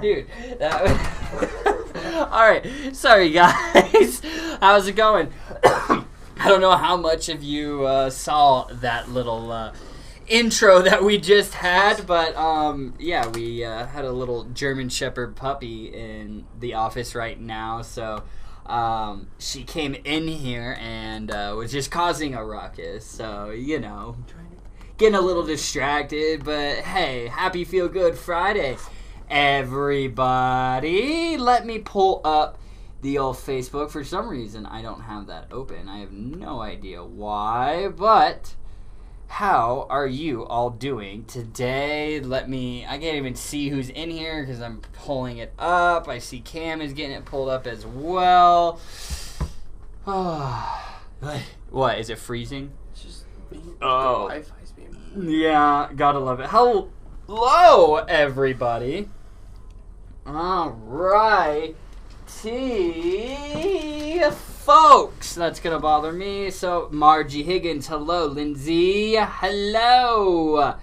Dude, that was... All right, sorry guys. How's it going? I don't know how much of you saw that little intro that we just had, but yeah, we had a little German Shepherd puppy in the office right now, so she came in here and was just causing a ruckus, so, you know, getting a little distracted, but hey, happy Feel Good Friday, everybody. Let me pull up the old Facebook. For some reason, I don't have that open. I have no idea why, but how are you all doing today? I can't even see who's in here because I'm pulling it up. I see Cam is getting it pulled up as well. What, is it freezing? It's just oh. the Wi-Fi's being... Yeah, gotta love it. Hello, everybody. All right. Folks, that's gonna bother me. So Margie Higgins, hello. Lindsay, hello.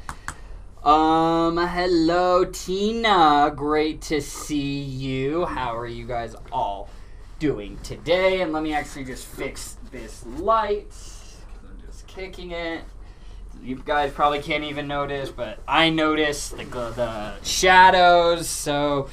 Hello Tina, great to see you. How are you guys all doing today? And let me actually just fix this light because I'm just kicking it. You guys probably can't even notice, but I notice the shadows. So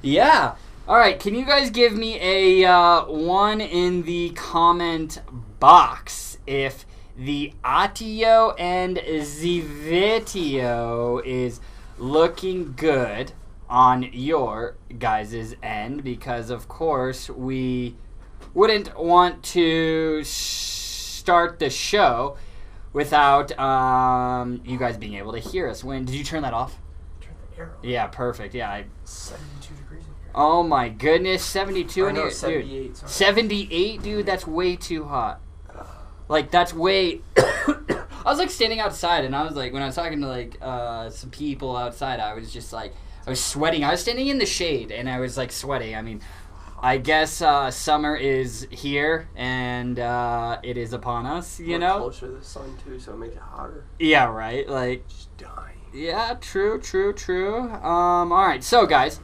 yeah. Alright, can you guys give me a one in the comment box if the audio and the video is looking good on your guys' end? Because, of course, we wouldn't want to start the show without you guys being able to hear us. Did you turn that off? Turn the arrow. Yeah, perfect. Yeah, 72 degrees in here. Oh my goodness, 72 in here, 78, dude. sorry. 78, dude, that's way too hot. Like, that's way... I was, like, standing outside, and I was, like, when I was talking to, like, some people outside, I was just, like, I was sweating. I was standing in the shade, and I was, like, sweating. I mean, I guess summer is here, and it is upon us, you know? Closer to the sun, too, so it makes it hotter. Yeah, right, like... Just dying. Yeah, true. Alright, so, guys,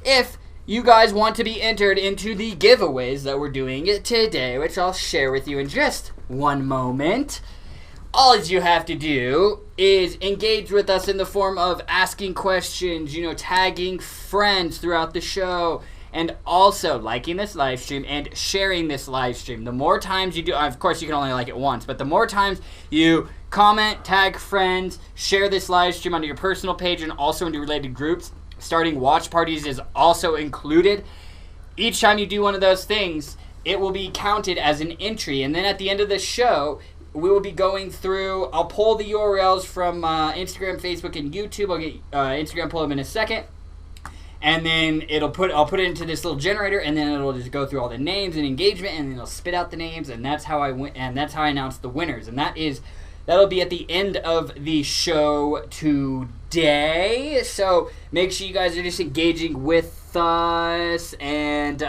if you guys want to be entered into the giveaways that we're doing today, which I'll share with you in just one moment, all you have to do is engage with us in the form of asking questions, you know, tagging friends throughout the show, and also liking this live stream and sharing this live stream. The more times you do, of course you can only like it once, but the more times you comment, tag friends, share this live stream onto your personal page and also into related groups, starting watch parties is also included. Each time you do one of those things, it will be counted as an entry. And then at the end of the show, we will be going through, I'll pull the URLs from Instagram, Facebook, and YouTube. I'll get Instagram pull them in a second. And then I'll put it into this little generator, and then it'll just go through all the names and engagement, and then it'll spit out the names, and that's how I announce the winners. And that'll be at the end of the show today. So make sure you guys are just engaging with us and,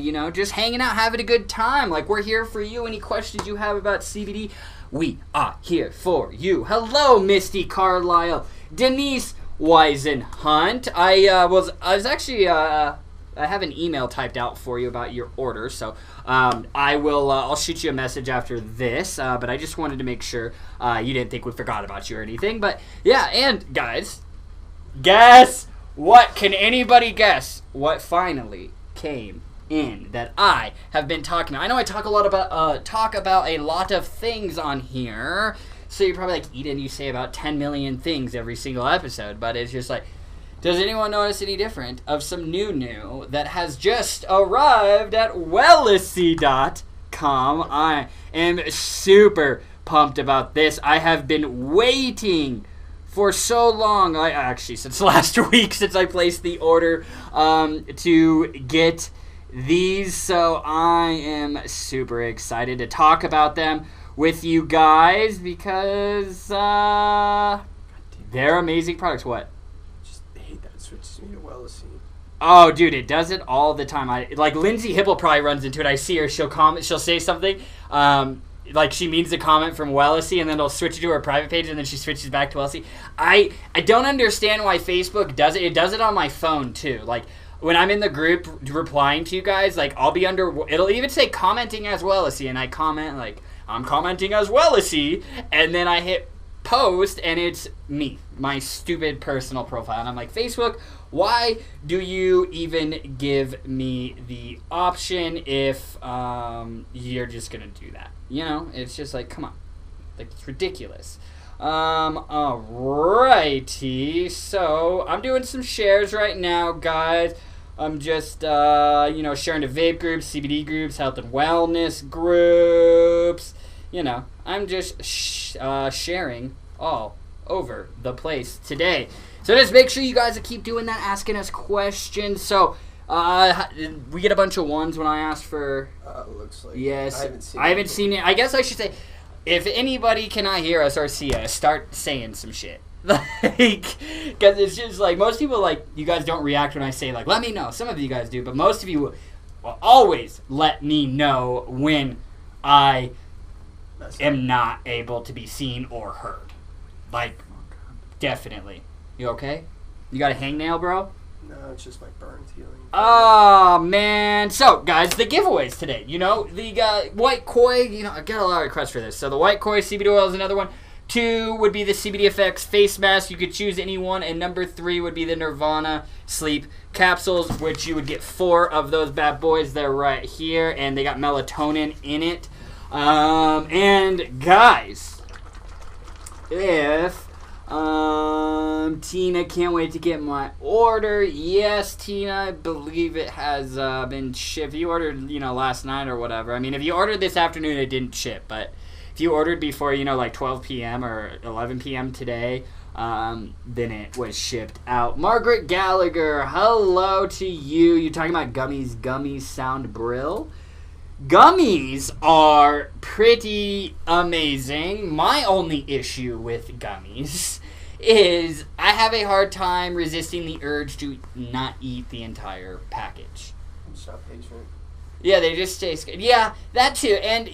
you know, just hanging out, having a good time. Like, we're here for you. Any questions you have about CBD, we are here for you. Hello, Misty Carlisle. Denise Weisenhunt. I was actually, I have an email typed out for you about your order, so I'll shoot you a message after this, but I just wanted to make sure you didn't think we forgot about you or anything. But yeah, and guys, guess what? Can anybody guess what finally came in that I have been talking about? I know I talk about a lot of things on here, so you're probably like, Eden, you say about 10 million things every single episode, but it's just like, does anyone notice any different of some new that has just arrived at Wellesley.com? I am super pumped about this. I have been waiting for so long, since last week, since I placed the order to get these, so I am super excited to talk about them with you guys because they're amazing products. What? Switches me to Wellesley. Oh, dude, it does it all the time. Like Lindsay Hipple probably runs into it. I see her. She'll comment. She'll say something. Like she means the comment from Wellesley, and then it'll switch it to her private page, and then she switches back to Wellesley. I don't understand why Facebook does it. It does it on my phone too. Like when I'm in the group replying to you guys, like, I'll be it'll even say commenting as well as and I comment, like, I'm commenting as well as and then I hit post, and it's me, my stupid personal profile, and I'm like, Facebook, why do you even give me the option if you're just gonna do that? You know, it's just like, come on, like, it's ridiculous. Alrighty, so I'm doing some shares right now, guys. I'm just, sharing to vape groups, CBD groups, health and wellness groups. You know, I'm just sharing all over the place today. So just make sure you guys keep doing that, asking us questions. So, we get a bunch of ones when I asked for... looks like... Yes. I haven't seen it. I guess I should say, if anybody cannot hear us or see us, start saying some shit. Like, because it's just like, most people, like, you guys don't react when I say, like, let me know. Some of you guys do, but most of you will always let me know when I am not able to be seen or heard. Like, definitely. You okay? You got a hangnail, bro? No, it's just my burns healing. Oh, man. So, guys, the giveaways today. You know, the white Koi, you know, I got a lot of requests for this. So, the white Koi CBD Oil is another one. 2 would be the CBD Effects face mask. You could choose any one. And number 3 would be the Nirvana Sleep Capsules, which you would get 4 of those bad boys. They're right here, and they got melatonin in it. And, guys, if... Tina, can't wait to get my order. Yes, Tina, I believe it has been shipped. You ordered, last night or whatever. I mean, if you ordered this afternoon, it didn't ship. But if you ordered before, like 12 p.m. or 11 p.m. today, then it was shipped out. Margaret Gallagher, hello to you. You're talking about gummies. Gummies sound brill. Gummies are pretty amazing. My only issue with gummies is I have a hard time resisting the urge to not eat the entire package. I'm just not patient. Yeah, they just taste good. Yeah, that too. And,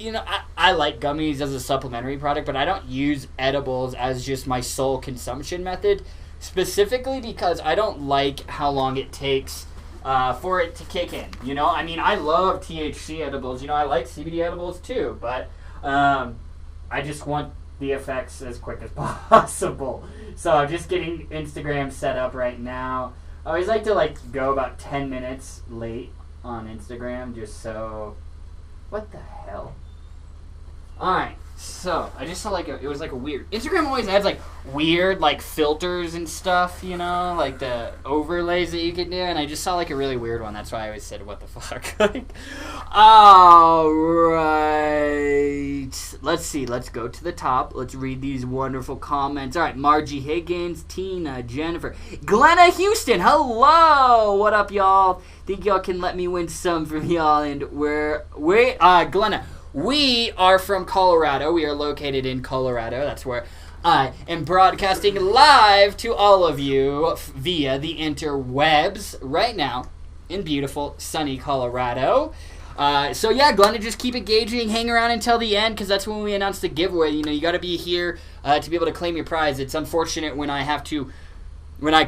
I like gummies as a supplementary product, but I don't use edibles as just my sole consumption method, specifically because I don't like how long it takes for it to kick in. I mean, I love THC edibles. I like CBD edibles too, but I just want the effects as quick as possible. So I'm just getting Instagram set up right now. I always like to go about 10 minutes late on Instagram just so... What the hell? Alright, so I just saw it was a weird... Instagram always adds weird filters and stuff, like the overlays that you can do, and I just saw a really weird one. That's why I always said, what the fuck? Alright, let's see, let's go to the top. Let's read these wonderful comments. Alright, Margie Higgins, Tina, Jennifer, Glenna Houston, hello! What up, y'all? Think y'all can let me win some from y'all, and Glenna, we are from Colorado. We are located in Colorado. That's where I am broadcasting live to all of you via the interwebs right now in beautiful, sunny Colorado. So yeah, Glenna, just keep engaging. Hang around until the end, because that's when we announce the giveaway. You got to be here to be able to claim your prize. It's unfortunate when I have to... When I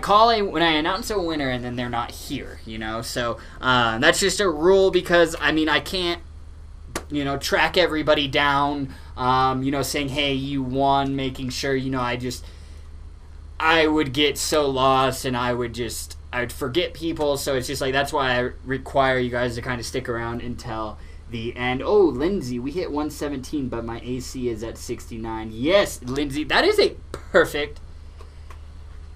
announce a winner and then they're not here, So that's just a rule because, I can't, track everybody down, saying, hey, you won, making sure, I would get so lost and I would forget people. So it's just that's why I require you guys to kind of stick around until the end. Oh, Lindsay, we hit 117, but my AC is at 69. Yes, Lindsay, that is a perfect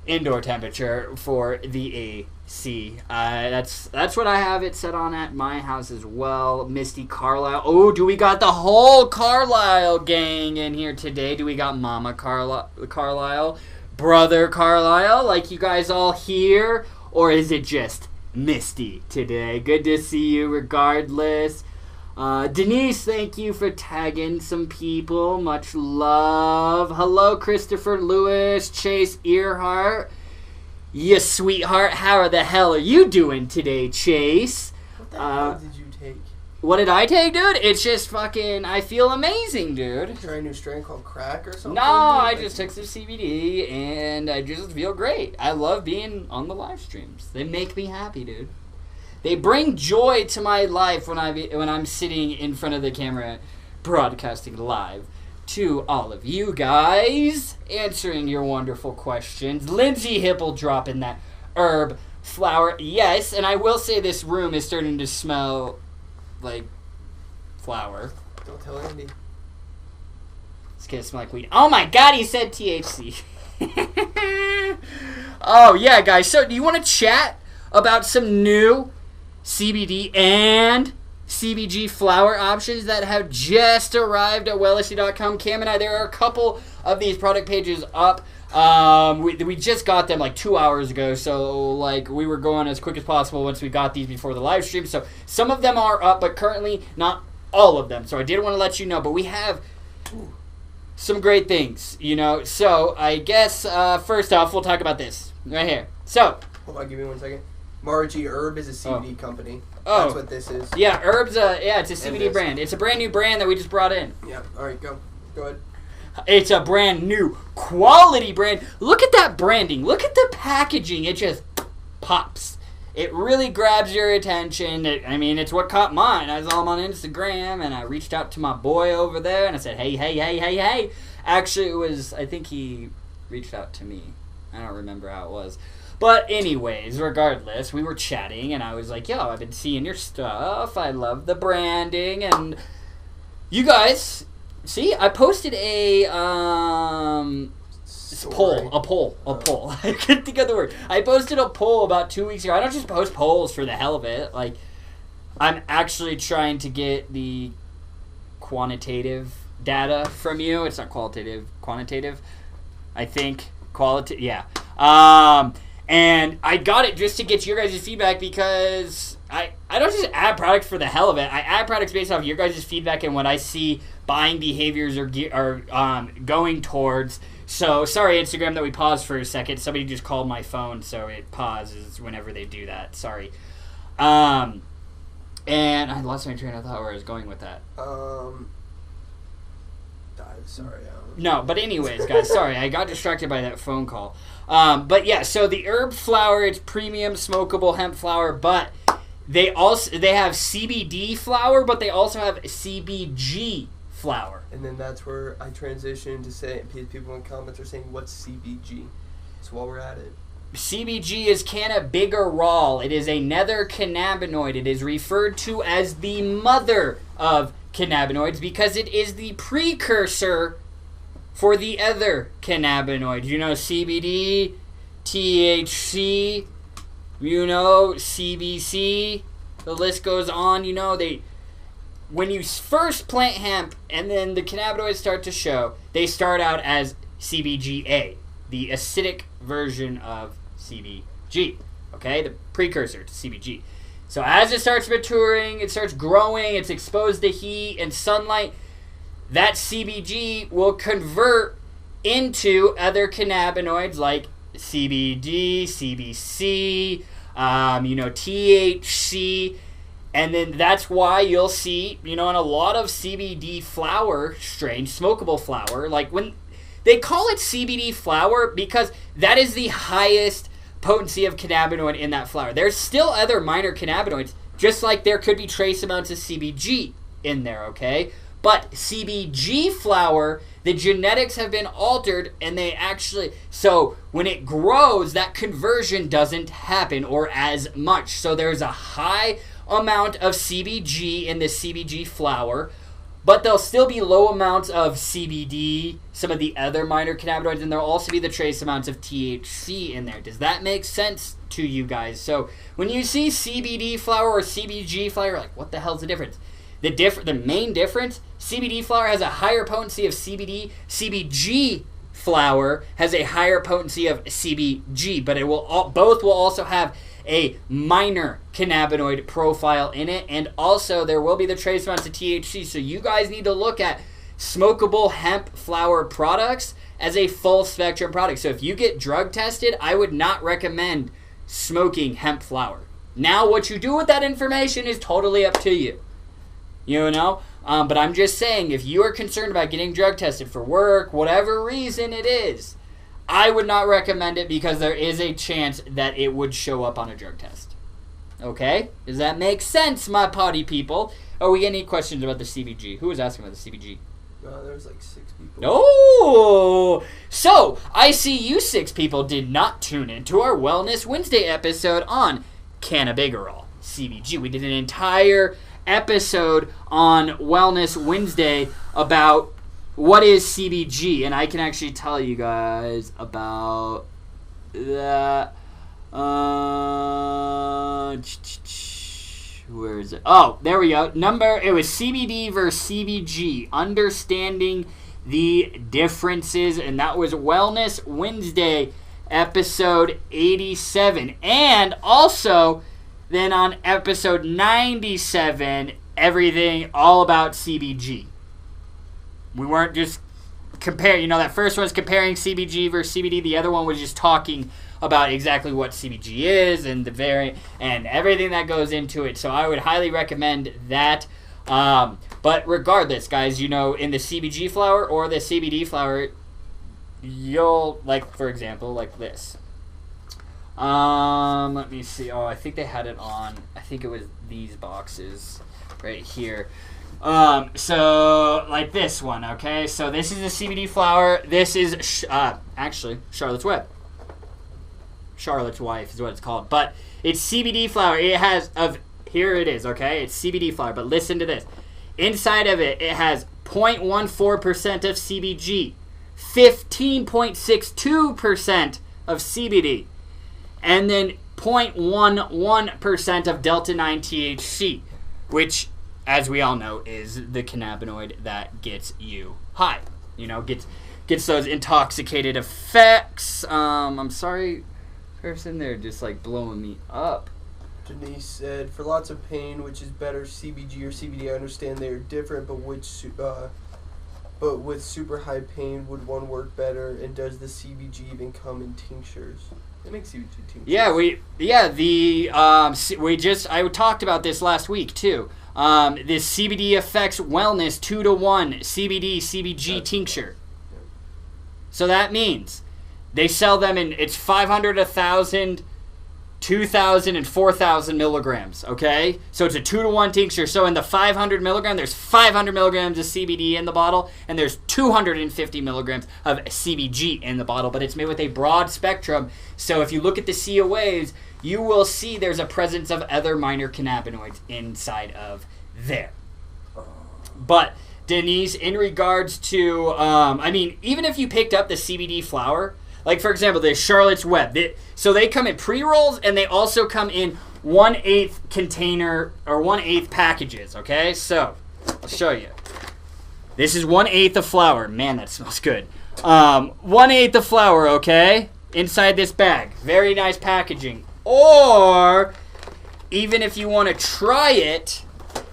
indoor temperature for the AC. That's what I have it set on at my house as well. Misty Carlisle. Oh, do we got the whole Carlisle gang in here today? Do we got Mama Carlisle, Brother Carlisle, you guys all here? Or is it just Misty today? Good to see you regardless. Denise, thank you for tagging some people. Much love. Hello, Christopher Lewis, Chase Earhart. You sweetheart. How the hell are you doing today, Chase? What the hell did you take? What did I take, dude? It's just fucking... I feel amazing, dude. Try a new strain called crack or something? No, I just took some CBD, and I just feel great. I love being on the live streams. They make me happy, dude. They bring joy to my life when I'm sitting in front of the camera broadcasting live to all of you guys, answering your wonderful questions. Lindsay Hipple dropping that herb flower. Yes, and I will say this room is starting to smell like flower. Don't tell Andy. It's gonna smell like weed. Oh my god, he said THC. Oh yeah, guys. So do you want to chat about some new CBD and CBG flower options that have just arrived at wellnessy.com? Cam and I, there are a couple of these product pages up. We just got them like 2 hours ago, so like we were going as quick as possible once we got these before the live stream. So some of them are up, but currently not all of them. So I did want to let you know, but we have some great things, you know. So I guess first off, we'll talk about this right here. So hold on, give me 1 second. Margie Herb is a CBD company. Oh. That's what this is. Yeah, Herb's it's a CBD brand. It's a brand new brand that we just brought in. Yeah, alright, go ahead. It's a brand new quality brand. Look at that branding. Look at the packaging. It just pops. It really grabs your attention. It's what caught mine. I saw him on Instagram, and I reached out to my boy over there, and I said, hey. Actually, I think he reached out to me. I don't remember how it was. But anyways, regardless, we were chatting, and I was like, yo, I've been seeing your stuff. I love the branding. And you guys, see, I posted a poll. I couldn't think of the word. I posted a poll about 2 weeks ago. I don't just post polls for the hell of it. Like, I'm actually trying to get the quantitative data from you. It's not qualitative, quantitative. I think qualitative. Yeah. And I got it just to get your guys' feedback, because I don't just add products for the hell of it. I add products based off your guys' feedback and what I see buying behaviors are going towards. So, sorry, Instagram, that we paused for a second. Somebody just called my phone, so it pauses whenever they do that. Sorry. And I lost my train of thought where I was going with that. Sorry. No, but anyways, guys, sorry. I got distracted by that phone call. But yeah, so the herb flower, it's premium smokable hemp flower, but they have CBD flower, but they also have Cbg flower. And then that's where I transitioned to say, people in comments are saying, what's Cbg? So while we're at it. Cbg is cannabigerol. It is a nether cannabinoid. It is referred to as the mother of cannabinoids because it is the precursor for the other cannabinoids. You know, CBD, THC, you know, CBC, the list goes on. You know, when you first plant hemp and then the cannabinoids start to show, they start out as CBGA, the acidic version of CBG, okay? The precursor to CBG. So as it starts maturing, it starts growing, it's exposed to heat and sunlight, that CBG will convert into other cannabinoids like CBD, CBC, THC, and then that's why you'll see, in a lot of CBD flower strains, smokable flower, like when they call it CBD flower because that is the highest potency of cannabinoid in that flower. There's still other minor cannabinoids, just like there could be trace amounts of CBG in there, okay? But CBG flower, the genetics have been altered, and so when it grows, that conversion doesn't happen or as much. So there's a high amount of CBG in the CBG flower, but there'll still be low amounts of CBD, some of the other minor cannabinoids, and there'll also be the trace amounts of THC in there. Does that make sense to you guys? So when you see CBD flower or CBG flower, you're like, what the hell's the difference? The main difference, CBD flower has a higher potency of CBD. CBG flower has a higher potency of CBG, but both will also have a minor cannabinoid profile in it, and also there will be the trace amounts of THC. So you guys need to look at smokable hemp flower products as a full spectrum product. So if you get drug tested, I would not recommend smoking hemp flower. Now what you do with that information is totally up to you. But I'm just saying, if you are concerned about getting drug tested for work, whatever reason it is, I would not recommend it because there is a chance that it would show up on a drug test. Okay? Does that make sense, my potty people? Are we getting any questions about the CBG? Who was asking about the CBG? There was like 6 people. Oh! So, I see you 6 people did not tune into our Wellness Wednesday episode on cannabigerol, CBG. We did an entire episode on Wellness Wednesday about what is CBG, and I can actually tell you guys about that. Where is it? Oh, there we go. It was CBD versus CBG, understanding the differences, and that was Wellness Wednesday, episode 87. And also, then on episode 97, everything all about CBG. We weren't just comparing, that first one was comparing CBG versus CBD. The other one was just talking about exactly what CBG is and the variant and everything that goes into it. So I would highly recommend that. But regardless, guys, in the CBG flower or the CBD flower, you'll, for example, like this. Let me see. Oh, I think they had it on. I think it was these boxes right here. So like this one, okay? So this is the CBD flower. This is actually Charlotte's Web. Charlotte's Wife is what it's called. But it's CBD flower. It has here it is, okay? It's CBD flower, but listen to this. Inside of it, it has 0.14% of CBG, 15.62% of CBD, and then 0.11% of delta-9 THC, which, as we all know, is the cannabinoid that gets you high. Gets those intoxicated effects. I'm sorry, person, they're just blowing me up. Denise said, for lots of pain, which is better, CBG or CBD? I understand they are different, but with super high pain, would one work better? And does the CBG even come in tinctures? They make CBG tinctures. I talked about this last week too. This CBD Effects Wellness 2-to-1 CBG tincture. Yeah. So that means they sell them it's 500, 1,000, 2,000, and 4,000 milligrams, okay? So it's a 2-to-1 tincture. So in the 500 milligram, there's 500 milligrams of CBD in the bottle, and there's 250 milligrams of CBG in the bottle, but it's made with a broad spectrum. So if you look at the COAs, you will see there's a presence of other minor cannabinoids inside of there. But Denise, in regards to, even if you picked up the CBD flower, like, for example, the Charlotte's Web. So they come in pre-rolls, and they also come in 1/8 container or 1/8 packages, okay? So, I'll show you. This is 1/8 of flour. Man, that smells good. 1/8 of flour, okay? Inside this bag. Very nice packaging. Or, even if you want to try it,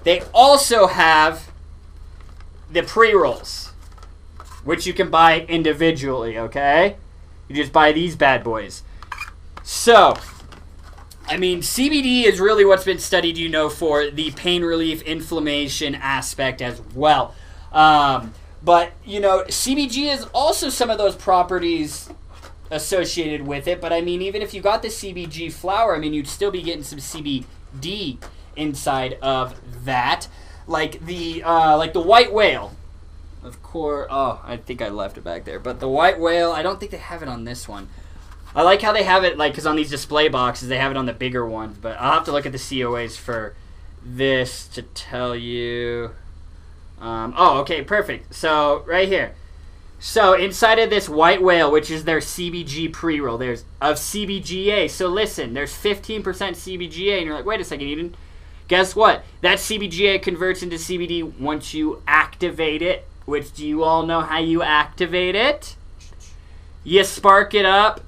they also have the pre-rolls, which you can buy individually, okay? You just buy these bad boys. So, CBD is really what's been studied, for the pain relief, inflammation aspect as well. But, CBG is also some of those properties associated with it. But, even if you got the CBG flower, you'd still be getting some CBD inside of that. Like the white whale. Of course. Oh, I think I left it back there. But the white whale, I don't think they have it on this one. I like how they have it, because on these display boxes, they have it on the bigger ones. But I'll have to look at the COAs for this to tell you. Okay, perfect. So, right here. So, inside of this white whale, which is their CBG pre-roll, there's of CBGA. So, listen, there's 15% CBGA. And you're like, wait a second, Eden. Guess what? That CBGA converts into CBD once you activate it. Which, do you all know how you activate it? You spark it up.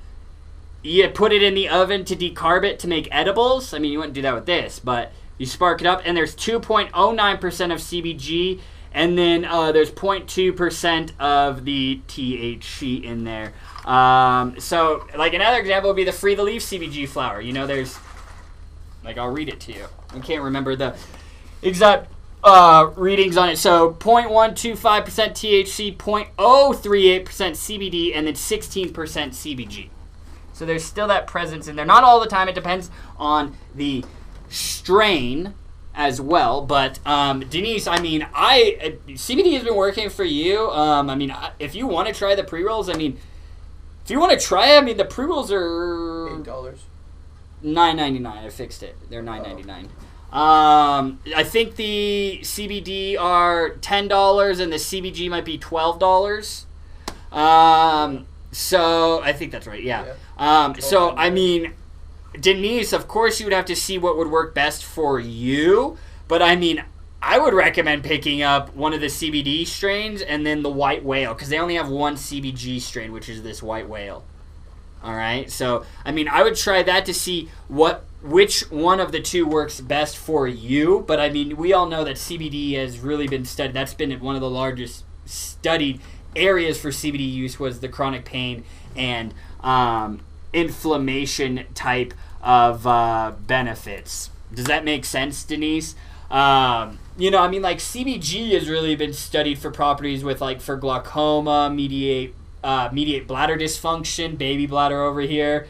You put it in the oven to decarb it to make edibles. You wouldn't do that with this, but you spark it up, and there's 2.09% of CBG, and then there's 0.2% of the THC in there. So, another example would be the Free the Leaf CBG flower. There's, I'll read it to you. I can't remember the exact readings on it. So 0.125% THC, 0.038% CBD, and then 16% CBG. So there's still that presence in there. Not all the time. It depends on the strain as well. But Denise, I mean, CBD has been working for you. I mean, if you want to try the pre-rolls, I mean, if you want to try it, I mean, the pre-rolls are $8. $9.99. I fixed it. They're $9.99. I think the CBD are $10 and the CBG might be $12. So I think that's right. Yeah. So I mean, Denise, of course you would have to see what would work best for you, but I mean, I would recommend picking up one of the CBD strains and then the white whale, because they only have one CBG strain, which is this white whale. All right. So I mean, I would try that to see which one of the two works best for you. But I mean, we all know that CBD has really been studied. That's been one of the largest studied areas for CBD use, was the chronic pain and inflammation type of benefits. Does that make sense, Denise? You know, I mean, like CBG has really been studied for properties with, like, for glaucoma, mediate bladder dysfunction, baby bladder over here,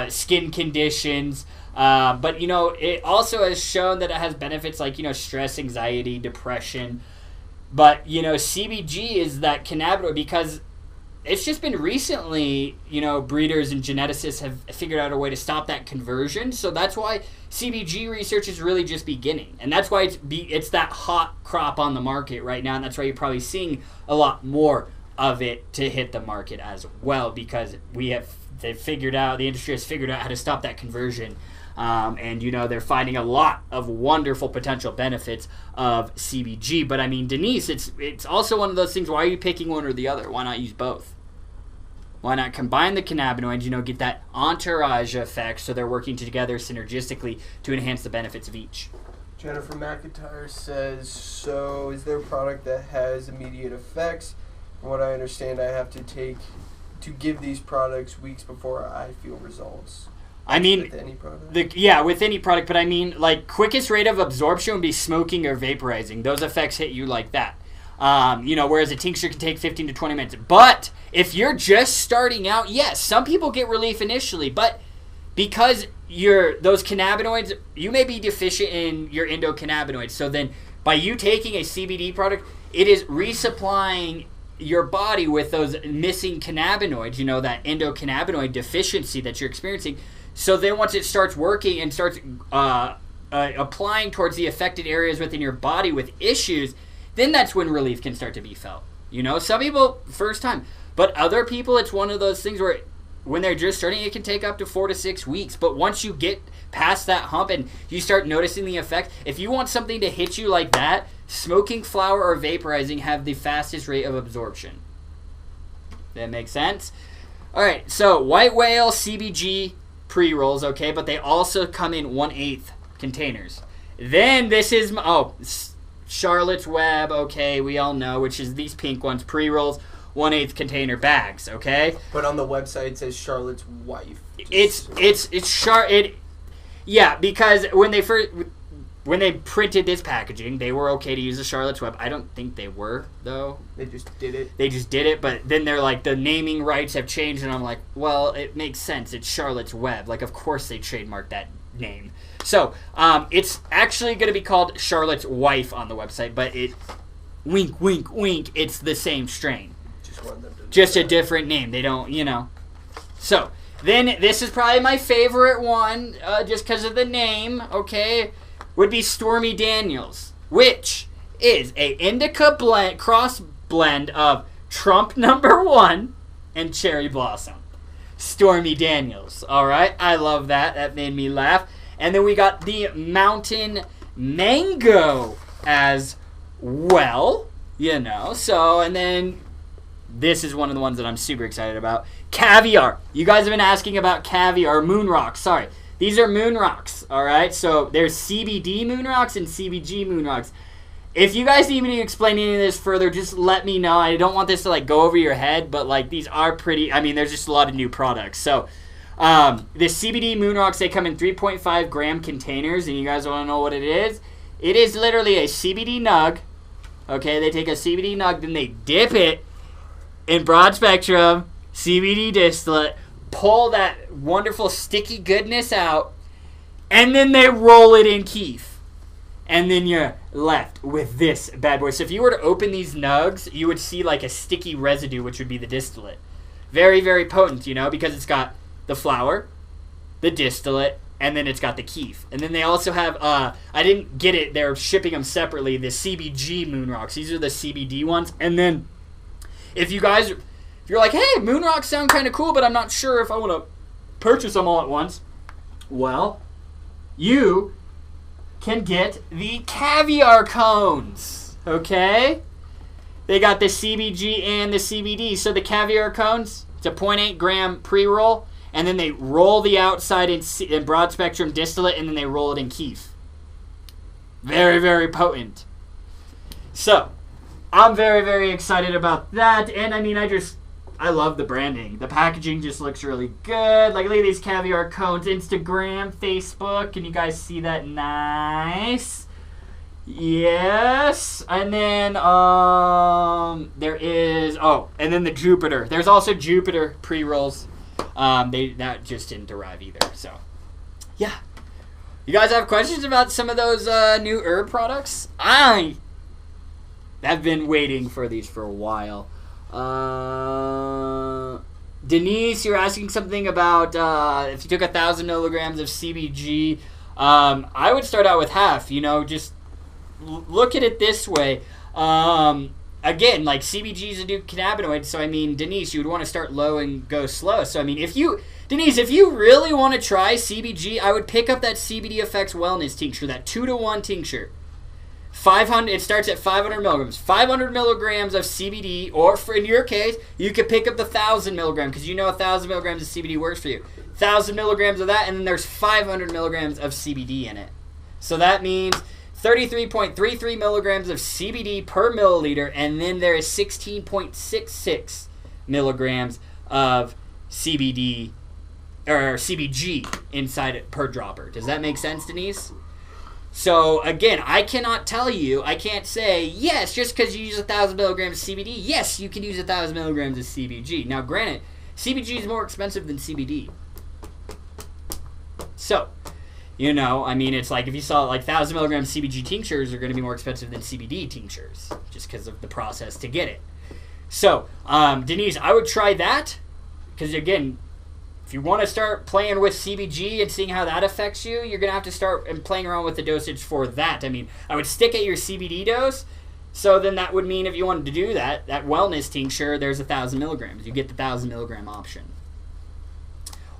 skin conditions. But, you know, it also has shown that it has benefits like, you know, stress, anxiety, depression. But, you know, CBG is that cannabinoid, because it's just been recently, you know, breeders and geneticists have figured out a way to stop that conversion. So that's why CBG research is really just beginning. And that's why it's that hot crop on the market right now. And that's why you're probably seeing a lot more of it to hit the market as well, because the industry has figured out how to stop that conversion. And, you know, they're finding a lot of wonderful potential benefits of CBG. But, I mean, Denise, it's also one of those things, why are you picking one or the other? Why not use both? Why not combine the cannabinoids, you know, get that entourage effect so they're working together synergistically to enhance the benefits of each? Jennifer McIntyre says, so is there a product that has immediate effects? From what I understand, I have to give these products weeks before I feel results. I mean, with any product? With any product, but I mean, like, quickest rate of absorption would be smoking or vaporizing. Those effects hit you like that. You know, whereas a tincture can take 15 to 20 minutes. But if you're just starting out, yes, some people get relief initially, but because those cannabinoids, you may be deficient in your endocannabinoids. So then by you taking a CBD product, it is resupplying your body with those missing cannabinoids, you know, that endocannabinoid deficiency that you're experiencing. So then once it starts working and starts applying towards the affected areas within your body with issues, then that's when relief can start to be felt. You know, some people, first time. But other people, it's one of those things where when they're just starting, it can take up to 4 to 6 weeks. But once you get past that hump and you start noticing the effect, if you want something to hit you like that, smoking flower or vaporizing have the fastest rate of absorption. That makes sense? All right, so white whale, CBG, pre-rolls, okay, but they also come in 1/8 containers. Then this is, Charlotte's Web, okay, we all know, which is these pink ones, pre-rolls, 1/8 container bags, okay? But on the website it says Charlotte's wife. Yeah, because when they printed this packaging, they were okay to use the Charlotte's Web. I don't think they were, though. They just did it. But then they're like, the naming rights have changed, and I'm like, well, it makes sense. It's Charlotte's Web. Like, of course they trademarked that name. So, it's actually going to be called Charlotte's Wife on the website, but wink, wink, wink, it's the same strain. Just a different name. They don't, you know. So, then this is probably my favorite one, just because of the name, okay, would be Stormy Daniels, which is a indica cross blend of Trump #1 and Cherry Blossom. Stormy Daniels, all right? I love that. That made me laugh. And then we got the Mountain Mango as well, you know. So, and then this is one of the ones that I'm super excited about. Caviar. You guys have been asking about caviar. Moon Rocks, sorry. These are Moon Rocks, all right? So there's Cbd Moon Rocks and Cbg Moon Rocks. If you guys need me to explain any of this further, just let me know. I don't want this to, like, go over your head, but, like, these are pretty, I mean, there's just a lot of new products. So the Cbd Moon Rocks, they come in 3.5 gram containers, and you guys want to know what it is? It is literally a CBD nug. Okay, they take a CBD nug, then they dip it in broad spectrum CBD distillate, pull that wonderful sticky goodness out, and then they roll it in keef. And then you're left with this bad boy. So if you were to open these nugs, you would see like a sticky residue, which would be the distillate. Very, very potent, you know, because it's got the flower, the distillate, and then it's got the keef. And then they also have, I didn't get it, they're shipping them separately, the Cbg Moon Rocks. These are the CBD ones. And then if you're like, hey, Moon Rocks sound kind of cool, but I'm not sure if I want to purchase them all at once. Well, you can get the caviar cones, okay? They got the CBG and the CBD. So the caviar cones, it's a 0.8 gram pre-roll, and then they roll the outside in broad spectrum distillate, and then they roll it in keef. Very, very potent. So, I'm very, very excited about that, and I mean, I love the branding. The packaging just looks really good. Like, look at these caviar cones. Instagram, Facebook. Can you guys see that? Nice. Yes. And then, there is, and then the Jupiter. There's also Jupiter pre-rolls. That just didn't arrive either. So, yeah. You guys have questions about some of those new herb products? I've been waiting for these for a while. Denise, you're asking something about if you took 1,000 milligrams of CBG. I would start out with half. You know, just look at it this way. Again, like CBG is a new cannabinoid, so I mean, Denise, you would want to start low and go slow. So I mean, if you really want to try CBG, I would pick up that CBD Effects Wellness tincture, that 2-to-1 tincture. 500. It starts at 500 milligrams. 500 milligrams of CBD, or in your case, you could pick up the 1,000 milligram because you know 1,000 milligrams of CBD works for you. 1,000 milligrams of that, and then there's 500 milligrams of CBD in it. So that means 33.33 milligrams of CBD per milliliter, and then there is 16.66 milligrams of CBD or CBG inside it per dropper. Does that make sense, Denise? So, again, I can't say, yes, just because you use 1,000 milligrams of CBD, yes, you can use 1,000 milligrams of CBG. Now, granted, CBG is more expensive than CBD. So, you know, I mean, it's like if you saw like 1,000 milligrams CBG tinctures are going to be more expensive than CBD tinctures, just because of the process to get it. So, Denise, I would try that, because, again, if you want to start playing with CBG and seeing how that affects you, you're going to have to start playing around with the dosage for that. I mean, I would stick at your CBD dose, so then that would mean if you wanted to do that wellness tincture, there's 1,000 milligrams. You get the 1,000 milligram option.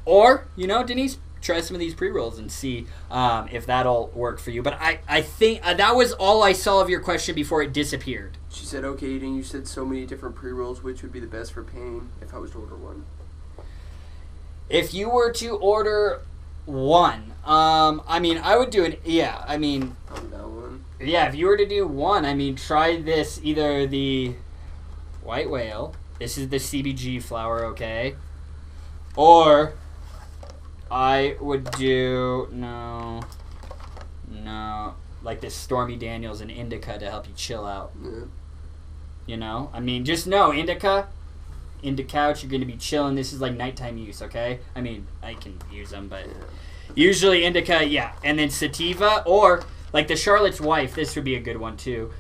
Or, you know, Denise, try some of these pre-rolls and see if that'll work for you. But I think that was all I saw of your question before it disappeared. She said, okay, Eden, you said so many different pre-rolls. Which would be the best for pain if I was to order one? If you were to order one, I mean, I would do it. Yeah, I mean, that one. Yeah, if you were to do one, I mean, try this, either the white whale. This is the CBG flower, okay? Or I would do, no, like this Stormy Daniels and Indica to help you chill out. Yeah. You know? I mean, just know, Indica, couch, you're going to be chilling. This is like nighttime use, okay? I mean, I can use them, but usually Indica, yeah. And then Sativa, or like the Charlotte's Wife, this would be a good one too.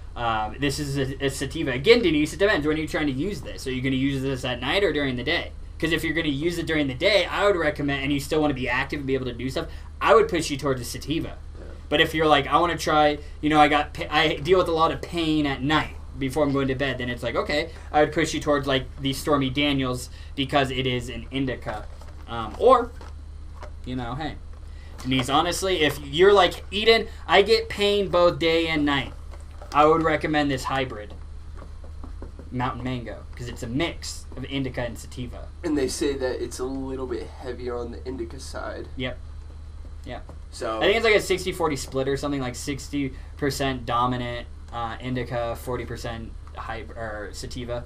This is a Sativa. Again, Denise, it depends. When are you trying to use this? Are you going to use this at night or during the day? Because if you're going to use it during the day, I would recommend, and you still want to be active and be able to do stuff, I would push you towards a Sativa. Yeah. But if you're like, I want to try, you know, I deal with a lot of pain at night before I'm going to bed, then it's like, okay, I would push you towards like the Stormy Daniels because it is an indica. Or, you know, hey, Denise, honestly, if you're like, Eden, I get pain both day and night, I would recommend this hybrid, Mountain Mango, because it's a mix of indica and sativa. And they say that it's a little bit heavier on the indica side. Yep. So I think it's like a 60-40 split or something, like 60% dominant indica, 40% sativa.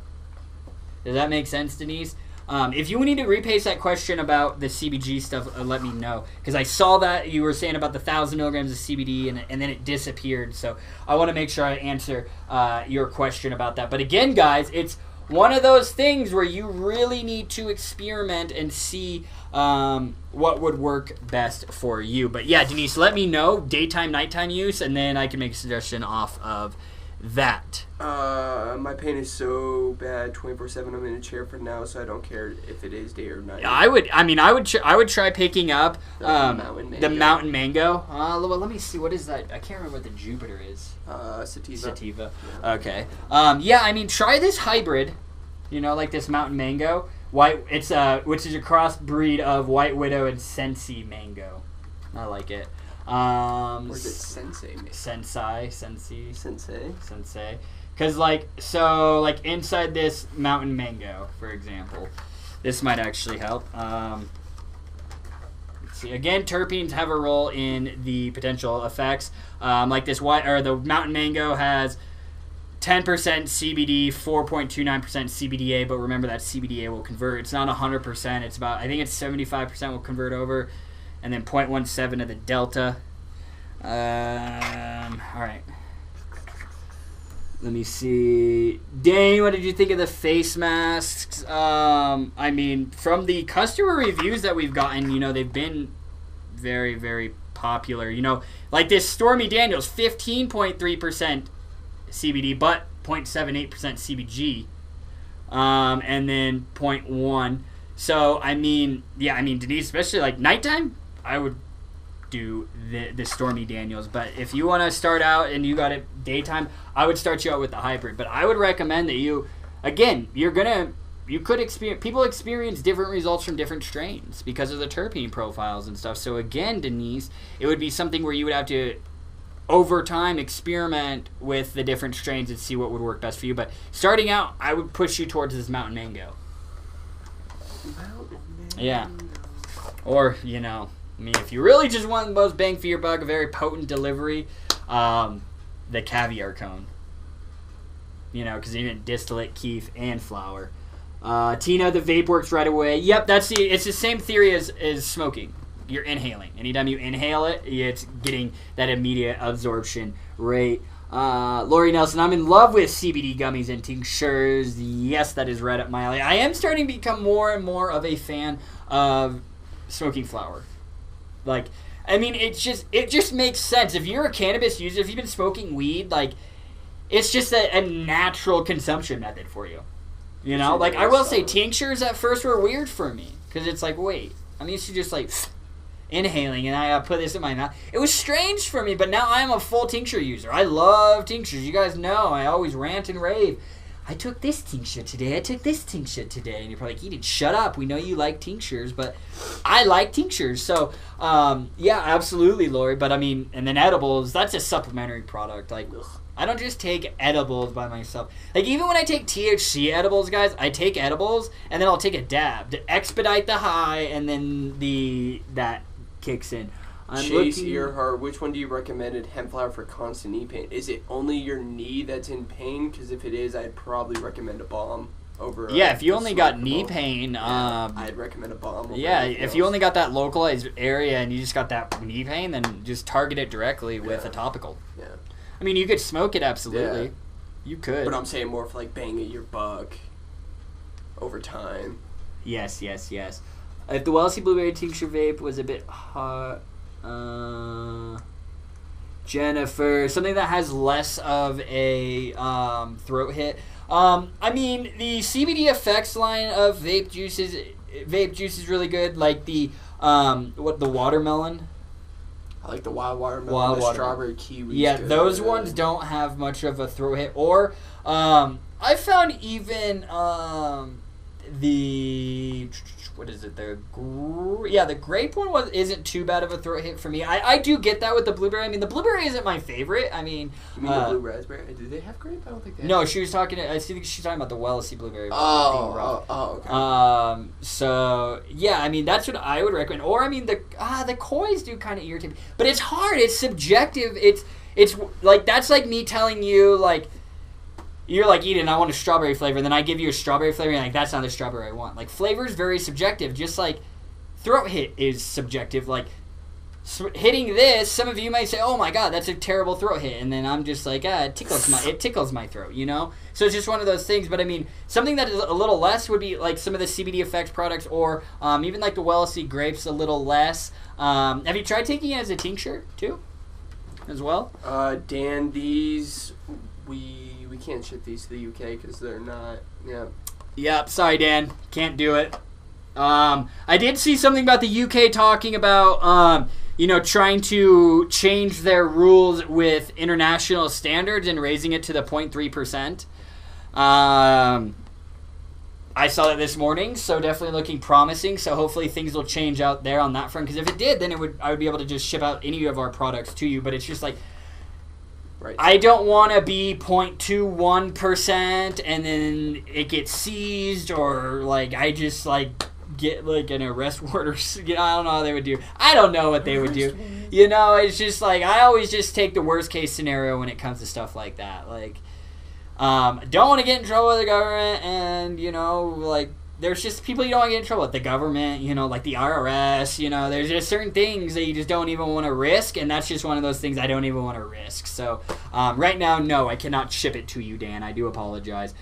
Does that make sense, Denise? If you need to repaste that question about the CBG stuff, let me know. Because I saw that you were saying about the 1,000 milligrams of CBD, and then it disappeared. So I want to make sure I answer your question about that. But again, guys, it's one of those things where you really need to experiment and see what would work best for you. But yeah, Denise, let me know daytime, nighttime use, and then I can make a suggestion off of that. My pain is so bad 24/7. I'm in a chair for now, so I don't care if it is day or night. I would try picking up the mountain mango. Well, let me see, what is that? I can't remember what the Jupiter is. Sativa. Yeah. Okay. Yeah, I mean, try this hybrid. You know, like this mountain mango. Which is a crossbreed of White Widow and Sensi mango. I like it. Or is it Sensei? Sensei. Because, like inside this mountain mango, for example, this might actually help. Let's see. Again, terpenes have a role in the potential effects. Like the mountain mango has 10% CBD, 4.29% CBDA, but remember that CBDA will convert. It's not 100%. It's about, I think it's 75% will convert over. And then 0.17 of the delta. All right. Let me see. Dane, what did you think of the face masks? I mean, from the customer reviews that we've gotten, you know, they've been very, very popular. You know, like this Stormy Daniels, 15.3% CBD, but 0.78% CBG. And then 0.1. So, I mean, Denise, especially like nighttime, I would do the Stormy Daniels. But if you want to start out and you got it daytime, I would start you out with the hybrid. But I would recommend that you could experience different results from different strains because of the terpene profiles and stuff. So again, Denise, it would be something where you would have to, over time, experiment with the different strains and see what would work best for you. But starting out, I would push you towards this Mountain Mango. Yeah. Or, you know, I mean, if you really just want the most bang for your buck, a very potent delivery, the caviar cone. You know, because you can distillate, keef, and flower. Tina, the vape works right away. Yep, it's the same theory as smoking. You're inhaling. Anytime you inhale it, it's getting that immediate absorption rate. Lori Nelson, I'm in love with CBD gummies and tinctures. Yes, that is right up my alley. I am starting to become more and more of a fan of smoking flower. Like, I mean, it just makes sense. If you're a cannabis user, if you've been smoking weed, like, it's just a natural consumption method for you. You know? Like, I will say tinctures at first were weird for me. Because it's like, wait, I'm used to just, like, inhaling, and I put this in my mouth. It was strange for me, but now I am a full tincture user. I love tinctures. You guys know I always rant and rave. I took this tincture today. I took this tincture today. And you're probably like, Eden, shut up. We know you like tinctures, but I like tinctures. So, yeah, absolutely, Lori. But, I mean, and then edibles, that's a supplementary product. Like, I don't just take edibles by myself. Like, even when I take THC edibles, guys, I take edibles, and then I'll take a dab to expedite the high, and then that kicks in. Chase Earhart, which one do you recommend at hemp flower for constant knee pain? Is it only your knee that's in pain? Because if it is, I'd probably recommend a balm over. Yeah, if you only got knee pain, I'd recommend a balm. Over if you only got that localized area and you just got that knee pain, then just target it directly with a topical. Yeah. I mean, you could smoke it, absolutely. Yeah. You could. But I'm saying more for like banging your buck over time. Yes. If the Wellesley Blueberry Tincture Vape was a bit hot, Jennifer, something that has less of a throat hit. I mean, the CBD effects line of vape juice is really good. Like the watermelon. I like the wild watermelon, the strawberry kiwi. Yeah, those ones don't have much of a throat hit. Or I found even the what is it? The grape one isn't too bad of a throat hit for me. I do get that with the blueberry. I mean, the blueberry isn't my favorite. I mean, you mean the blue raspberry? Do they have grape? I don't think they have. No, she was talking. I think she's talking about the Wellesley blueberry. Okay. So yeah, I mean that's what I would recommend. Or I mean the Kois do kind of irritate me, but it's hard. It's subjective. It's like that's like me telling you like. You're like, Eden, I want a strawberry flavor, and then I give you a strawberry flavor, and you're like, that's not the strawberry I want. Like, flavor is very subjective, just like throat hit is subjective. Like, hitting this, some of you might say, "Oh my God, that's a terrible throat hit," and then I'm just like, it tickles my throat, you know. So it's just one of those things. But I mean, something that is a little less would be like some of the CBD effects products, or even like the Wellesley grapes, a little less. Have you tried taking it as a tincture too, as well? Dan, these we can't ship these to the UK because they're not. Yeah. Yep. Sorry, Dan, can't do it. I did see something about the UK talking about trying to change their rules with international standards and raising it to the 0.3%. I saw that this morning, so definitely looking promising. So hopefully things will change out there on that front. Because if it did, then I would be able to just ship out any of our products to you. But it's just like, right. I don't want to be 0.21% and then it gets seized, or like I just like get like an arrest warrant, or I don't know how they would do. I don't know what they would do. You know, it's just like I always just take the worst case scenario when it comes to stuff like that. Like, don't want to get in trouble with the government, and like there's just people you don't want to get in trouble with. The government, like the IRS. There's just certain things that you just don't even want to risk, and that's just one of those things I don't even want to risk. So right now, no, I cannot ship it to you, Dan. I do apologize.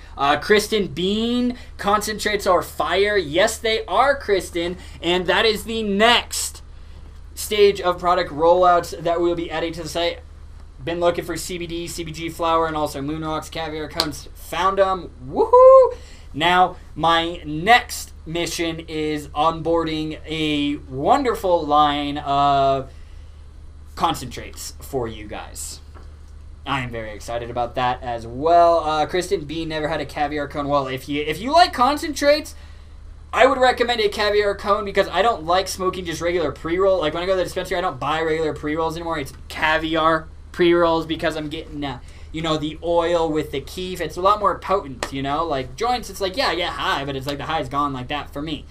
Kristen Bean, concentrates are fire. Yes, they are, Kristen, and that is the next stage of product rollouts that we'll be adding to the site. Been looking for CBD, CBG flower, and also Moon Rocks caviar cones. Found them. Woohoo! Now, my next mission is onboarding a wonderful line of concentrates for you guys. I am very excited about that as well. Kristen B never had a caviar cone. Well, if you like concentrates, I would recommend a caviar cone because I don't like smoking just regular pre-roll. Like when I go to the dispensary, I don't buy regular pre-rolls anymore. It's caviar pre-rolls because I'm getting the oil with the keef. It's a lot more potent, like joints. It's like, yeah, I get high, but it's like the high's gone like that for me.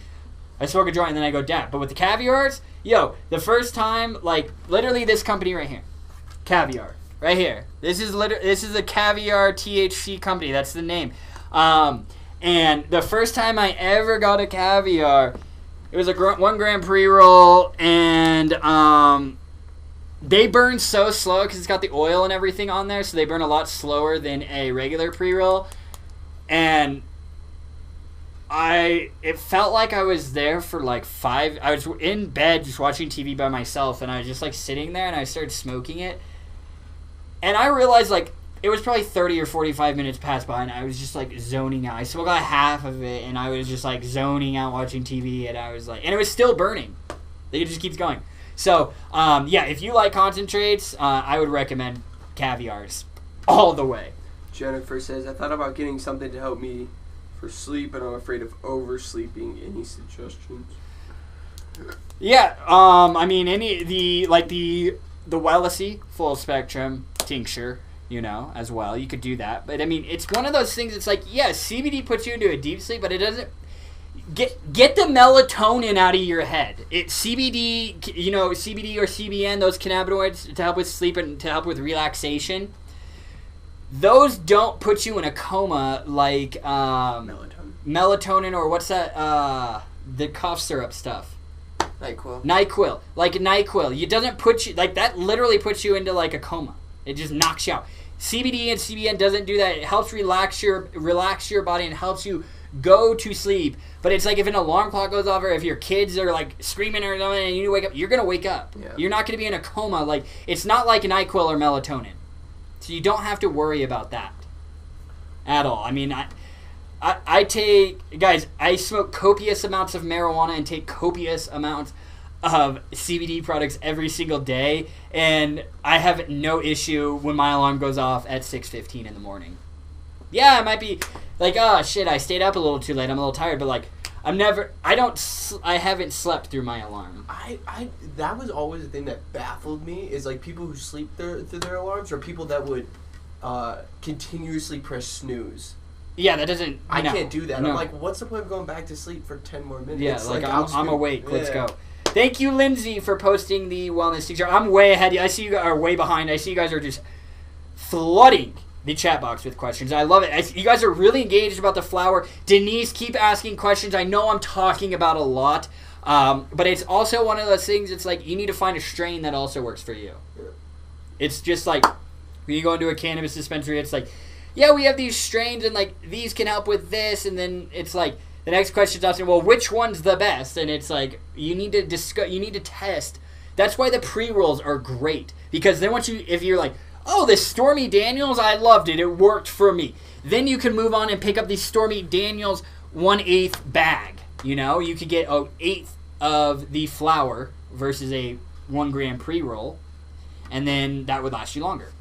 I smoke a joint and then I go dap. But with the caviars, the first time, like literally this company right here, Caviar, right here. This is a caviar THC company. That's the name. And the first time I ever got a caviar, it was a 1 gram pre-roll, and they burn so slow because it's got the oil and everything on there, so they burn a lot slower than a regular pre-roll. And it felt like I was there for like I was in bed just watching TV by myself, and I was just like sitting there, and I started smoking it. And I realized like it was probably 30 or 45 minutes passed by, and I was just like zoning out. I smoked like half of it, and I was just like zoning out watching TV, and I was like, and it was still burning. It just keeps going. So, if you like concentrates, I would recommend caviars all the way. Jennifer says, I thought about getting something to help me for sleep, but I'm afraid of oversleeping. Any suggestions? Yeah, I mean, the Wellesley full spectrum tincture, as well. You could do that. But, I mean, it's one of those things, it's like, CBD puts you into a deep sleep, but it doesn't. Get the melatonin out of your head. It's CBD, CBD or CBN, those cannabinoids to help with sleep and to help with relaxation. Those don't put you in a coma like melatonin or what's that? The cough syrup stuff. NyQuil. Like NyQuil. It doesn't put you, like that literally puts you into like a coma. It just knocks you out. CBD and CBN doesn't do that. It helps relax your body and helps you go to sleep. But it's like if an alarm clock goes off, or if your kids are like screaming or something and you wake up, you're going to wake up. Yeah. You're not going to be in a coma. Like, it's not like NyQuil or melatonin. So you don't have to worry about that at all. I mean, I smoke copious amounts of marijuana and take copious amounts of CBD products every single day, and I have no issue when my alarm goes off at 6:15 in the morning. Yeah, it might be like, oh shit, I stayed up a little too late, I'm a little tired, but like, I haven't slept through my alarm. That was always the thing that baffled me, is like people who sleep through their alarms, or people that would continuously press snooze. Yeah, that doesn't. I can't do that. No. I'm like, what's the point of going back to sleep for 10 more minutes? Yeah, like I'm awake. Yeah. Let's go. Thank you, Lindsay, for posting the wellness teacher. I'm way ahead. I see you are way behind. I see you guys are just flooding the chat box with questions. I love it. You guys are really engaged about the flower. Denise, keep asking questions. I know I'm talking about a lot, But it's also one of those things, it's like you need to find a strain that also works for you. Yeah. It's just like when you go into a cannabis dispensary, it's like, yeah, we have these strains and like these can help with this, and then it's like the next question's asking, well, which one's the best? And it's like you need to test. That's why the pre-rolls are great, because then if you're like, oh, this Stormy Daniels, I loved it, it worked for me. Then you can move on and pick up these Stormy Daniels 1/8 bag. You know, you could get 1/8 of the flower versus a 1 gram pre-roll, and then that would last you longer.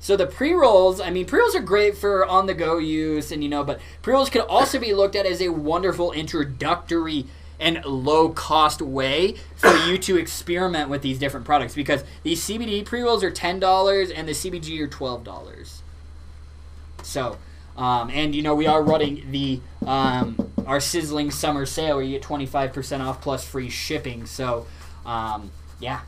So the pre-rolls, pre-rolls are great for on-the-go use, and but pre-rolls can also be looked at as a wonderful introductory and low-cost way for you to experiment with these different products, because these CBD pre-rolls are $10 and the CBG are $12. So, and we are running the our sizzling summer sale where you get 25% off plus free shipping. So, yeah,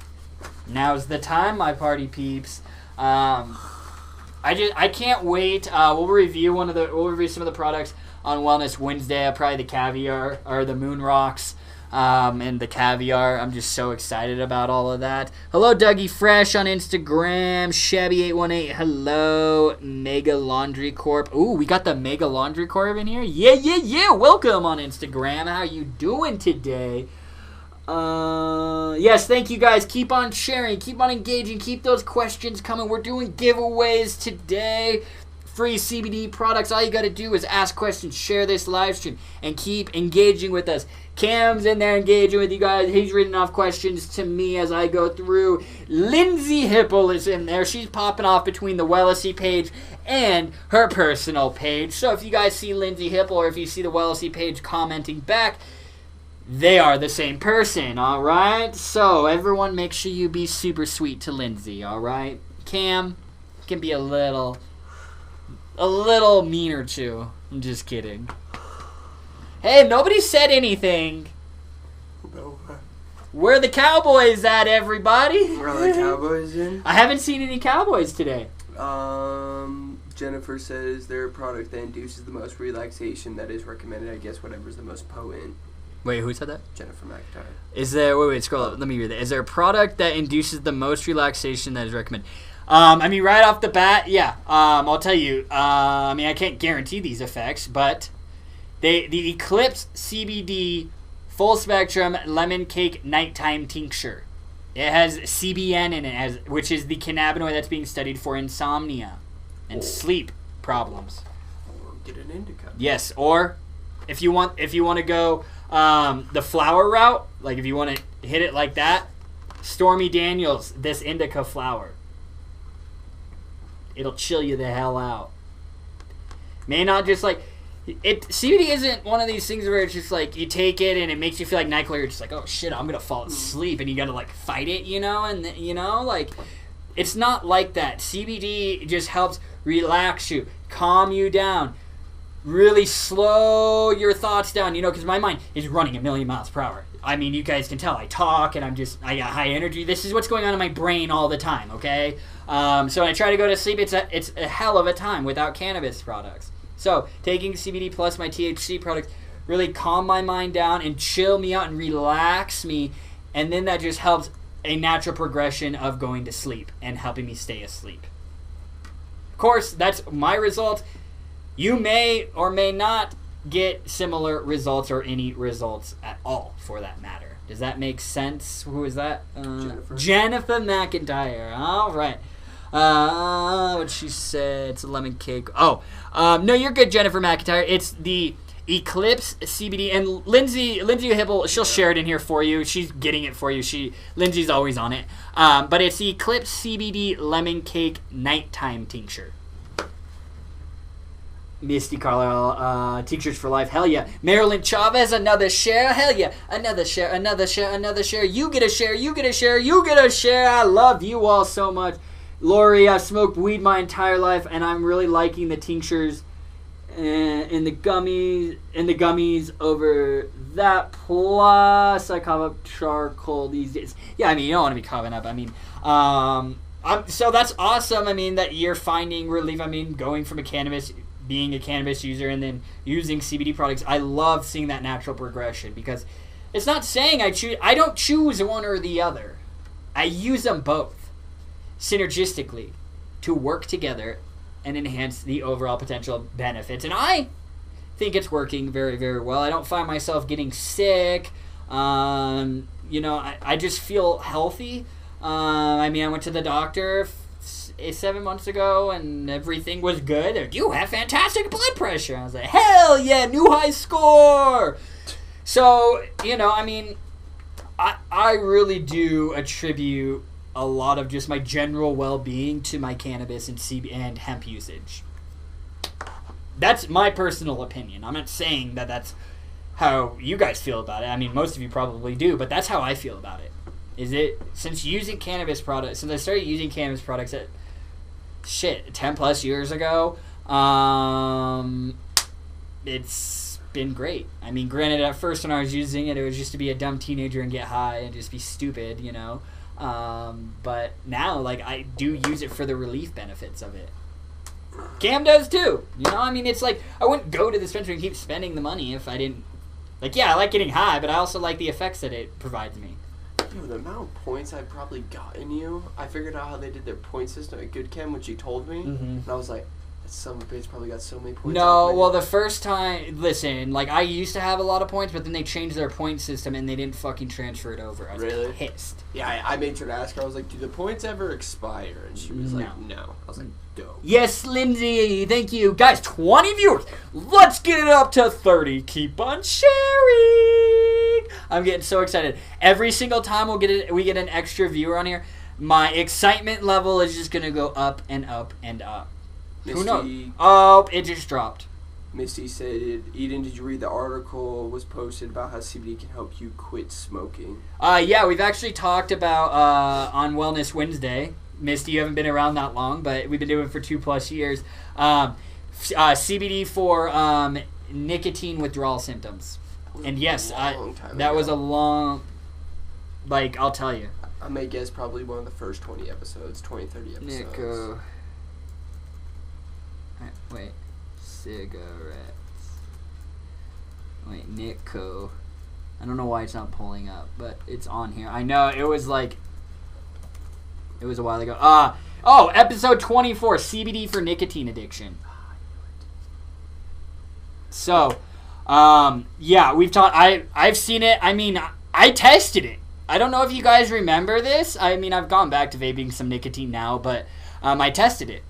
now's the time, my party peeps. I can't wait. We'll review some of the products on Wellness Wednesday. Probably the caviar or the Moon Rocks, and the caviar. I'm just so excited about all of that. Hello, Dougie Fresh on Instagram. Shabby818. Hello, Mega Laundry Corp. Ooh, we got the Mega Laundry Corp in here. Yeah. Welcome on Instagram. How you doing today? Yes, thank you guys. Keep on sharing, keep on engaging, keep those questions coming. We're doing giveaways today. Free CBD products. All you got to do is ask questions, share this live stream, and keep engaging with us. Cam's in there engaging with you guys. He's reading off questions to me as I go through. Lindsay Hipple is in there. She's popping off between the Wellesley page and her personal page. So if you guys see Lindsay Hipple or if you see the Wellesley page commenting back, they are the same person, all right? So everyone make sure you be super sweet to Lindsay, all right? Cam can be a little meaner too. I'm just kidding. Hey, nobody said anything. No. Where are the Cowboys at, everybody? Where are the Cowboys in? I haven't seen any Cowboys today. Jennifer says their product that induces the most relaxation that is recommended. I guess whatever's the most potent. Wait, who said that? Jennifer McIntyre. Is there... Wait, scroll up. Let me read that. Is there a product that induces the most relaxation that is recommended? Right off the bat, yeah. I'll tell you. I can't guarantee these effects, but the Eclipse CBD Full Spectrum Lemon Cake Nighttime Tincture. It has CBN in it, which is the cannabinoid that's being studied for insomnia and sleep problems. Or get an indica. Yes, or if you want to go the flower route, like if you want to hit it like that, Stormy Daniels, this indica flower. It'll chill you the hell out. May not just like it. CBD isn't one of these things where it's just like you take it and it makes you feel like NyQuil. You're just like, oh shit, I'm gonna fall asleep, and you gotta like fight it, and like it's not like that. CBD just helps relax you, calm you down, really slow your thoughts down, because my mind is running 1,000,000 miles per hour. You guys can tell I talk and I got high energy. This is what's going on in my brain all the time, okay? So when I try to go to sleep, it's a hell of a time without cannabis products. So taking CBD plus my THC products really calm my mind down and chill me out and relax me, and then that just helps a natural progression of going to sleep and helping me stay asleep. Of course, that's my result. You may or may not get similar results or any results at all, for that matter. Does that make sense? Who is that? Jennifer McIntyre. All right. What she said? It's a lemon cake. Oh, no, you're good, Jennifer McIntyre. It's the Eclipse CBD, and Lindsay Hipple, she'll share it in here for you. She's getting it for you. Lindsay's always on it. But it's the Eclipse CBD Lemon Cake Nighttime Tincture. Misty Carlisle, Teachers for Life, hell yeah. Marilyn Chavez, another share, hell yeah. Another share. You get a share, you get a share, you get a share. I love you all so much. Lori, I've smoked weed my entire life, and I'm really liking the tinctures and the gummies over that. Plus, I cover up charcoal these days. Yeah, you don't want to be covering up. So that's awesome. That you're finding relief. Going from being a cannabis user and then using CBD products. I love seeing that natural progression, because It's not saying I don't choose one or the other. I use them both synergistically to work together and enhance the overall potential benefits. And I think it's working very, very well. I don't find myself getting sick. I just feel healthy. I went to the doctor 7 months ago and everything was good. They're like, you have fantastic blood pressure. I was like, hell yeah, new high score. So, I really do attribute a lot of just my general well-being to my cannabis and hemp usage. That's my personal opinion. I'm not saying that that's how you guys feel about it. Most of you probably do, but that's how I feel about it. Since I started using cannabis products at 10 plus years ago, it's been great. Granted, at first when I was using it, it was just to be a dumb teenager and get high and just be stupid, but now, I do use it for the relief benefits of it. Cam does too. It's like I wouldn't go to the dispensary and keep spending the money if I didn't. I like getting high, but I also like the effects that it provides me. Dude, the amount of points I've probably gotten you, I figured out how they did their point system at Good Chem, which you told me, and I was like, that son of a bitch probably got so many points. No, well, the first time, listen, I used to have a lot of points, but then they changed their point system and they didn't fucking transfer it over. I was pissed. Yeah, I made sure to ask her. I was like, do the points ever expire? And she was like, no. I was like, dope. Yes, Lindsay, thank you. Guys, 20 viewers. Let's get it up to 30. Keep on sharing. I'm getting so excited. Every single time we get an extra viewer on here, my excitement level is just going to go up and up and up. Misty, who knows? Oh, it just dropped. Misty said, Eden, did you read the article was posted about how CBD can help you quit smoking? Yeah, we've actually talked about on Wellness Wednesday. Misty, you haven't been around that long, but we've been doing it for 2+ years. CBD for nicotine withdrawal symptoms. And yes, that was a long, I'll tell you. I may guess probably one of the first 20 episodes, 20, 30 episodes. Nico. Wait, cigarettes. Wait, Nico. I don't know why it's not pulling up, but it's on here. I know, it was a while ago. Episode 24, CBD for nicotine addiction. So, yeah, we've talked. I've seen it. I tested it. I don't know if you guys remember this. I've gone back to vaping some nicotine now, but I tested it.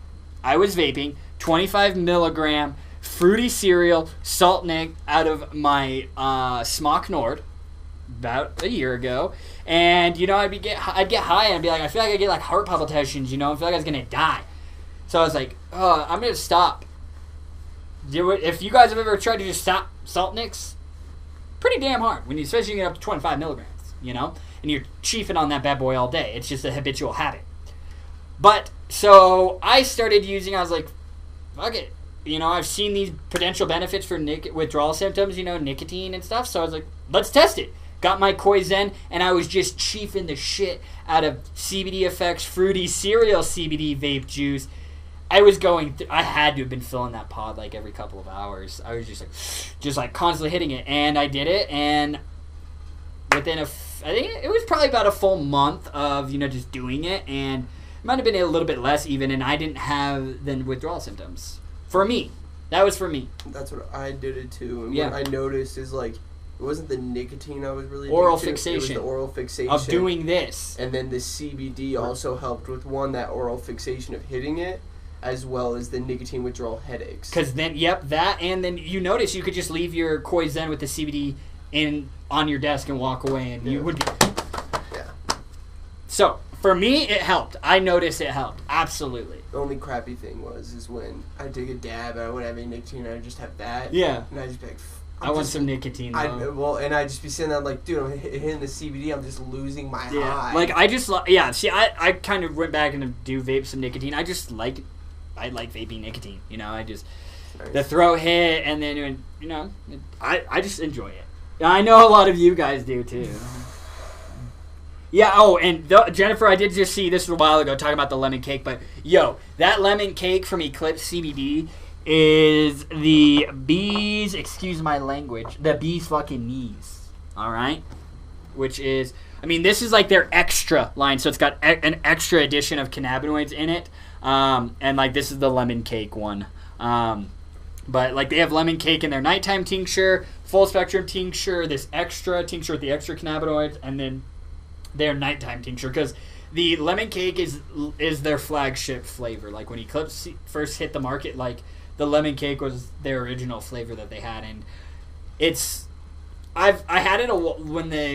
I was vaping 25 milligram fruity cereal salt nic out of my Smock Nord about a year ago, and I'd get high and I'd be like, I feel like I get heart palpitations, I feel like I was gonna die. So I was like, I'm gonna stop. If you guys have ever tried to just stop salt nicks, pretty damn hard especially when you get up to 25 milligrams, and you're chiefing on that bad boy all day. It's just a habitual habit. But so I started using. I was like, fuck it. I've seen these potential benefits for withdrawal symptoms, nicotine and stuff. So I was like, let's test it. Got my Koi Zen, and I was just chiefing the shit out of CBD Effects Fruity Cereal CBD vape juice. I was I had to have been filling that pod every couple of hours. I was just constantly hitting it, and I did it, and within I think it was probably about a full month of just doing it, and it might have been a little bit less even, and I didn't have the withdrawal symptoms. For me, that was for me. That's what I did it too, and yeah. What I noticed is it wasn't the nicotine I was really oral addicted fixation. It was the oral fixation of doing this, and then the CBD also helped with that oral fixation of hitting it, as well as the nicotine withdrawal headaches. Because then, that, and then you notice you could just leave your Koi Zen with the CBD on your desk and walk away, and you would be. Yeah. So for me, it helped. I noticed it helped. Absolutely. The only crappy thing is when I take a dab, I wouldn't have any nicotine, I just have that. Yeah. And I just be like, I want some nicotine, though. And I'd just be sitting there dude, I'm hitting the CBD, I'm just losing my high. I kind of went back and do vape some nicotine. I like vaping nicotine, nice. The throat hit, and then, I just enjoy it. I know a lot of you guys do, too. Yeah, and Jennifer, I did just see, this was a while ago, talking about the lemon cake, but, that lemon cake from Eclipse CBD is the bees, excuse my language, the bees' fucking knees. All right, which is, I mean, this is like their extra line, so it's got an extra addition of cannabinoids in it, and like this is the lemon cake one. But like they have lemon cake in their nighttime tincture, full spectrum tincture, this extra tincture with the extra cannabinoids, and then their nighttime tincture, because the lemon cake is their flagship flavor. Like when Eclipse first hit the market, like the lemon cake was their original flavor that they had, and I had it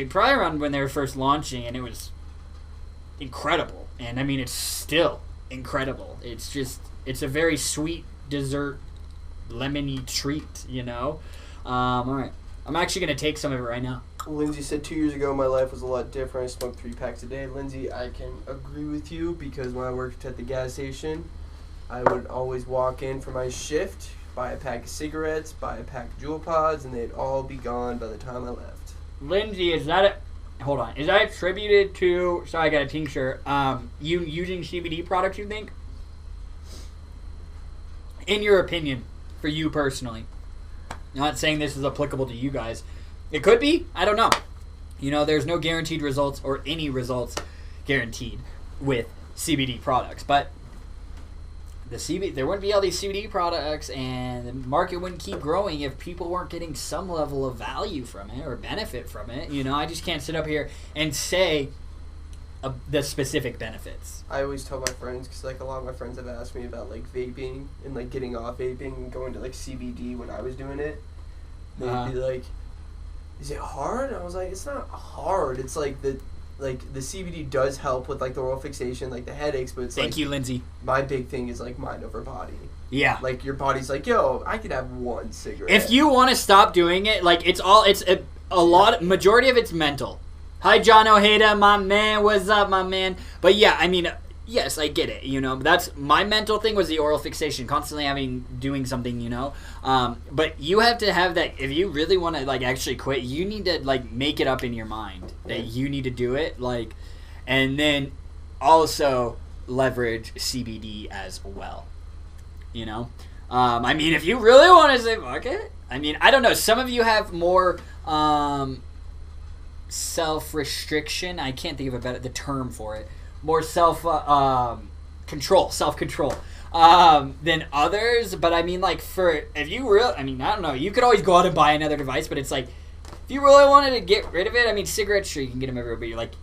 probably around when they were first launching, and it was incredible. And I mean, it's still incredible. It's a very sweet dessert, lemony treat, you know. All right, I'm actually gonna take some of it right now. Lindsay said 2 years ago my life was a lot different. I smoked 3 packs a day. Lindsay, I can agree with you, because when I worked at the gas station, I would always walk in for my shift, buy a pack of cigarettes, buy a pack of Juul pods, and they'd all be gone by the time I left. Lindsay, is that attributed to, sorry, I got a tincture, you using CBD products, you think? In your opinion, for you personally. I'm not saying this is applicable to you guys. It could be. I don't know. You know, there's no guaranteed results or any results guaranteed with CBD products. But there wouldn't be all these CBD products, and the market wouldn't keep growing if people weren't getting some level of value from it or benefit from it. You know, I just can't sit up here and say the specific benefits. I always tell my friends, because like a lot of my friends have asked me about like vaping and like getting off vaping and going to like CBD when I was doing it. They'd be like, is it hard? And I was like, it's not hard. It's like the CBD does help with like the oral fixation, like the headaches, but it's Thank you, Lindsay. My big thing is like mind over body. Yeah. Like your body's like, yo, I could have one cigarette. If you want to stop doing it, like majority of it's mental. Hi, John Ojeda, my man. What's up, my man? But yeah, I mean, yes, I get it. You know, that's my mental thing was the oral fixation, constantly doing something. You know, but you have to have that. If you really want to like actually quit, you need to like make it up in your mind that you need to do it. Like, and then also leverage CBD as well. You know, I mean, if you really want to say fuck it, I mean, I don't know. Some of you have more self-restriction. I can't think of the term for it. More self-control than others. But I mean, like, if you really, I mean, I don't know. You could always go out and buy another device, but it's like, if you really wanted to get rid of it, I mean, cigarettes, sure, you can get them everywhere, but you're like,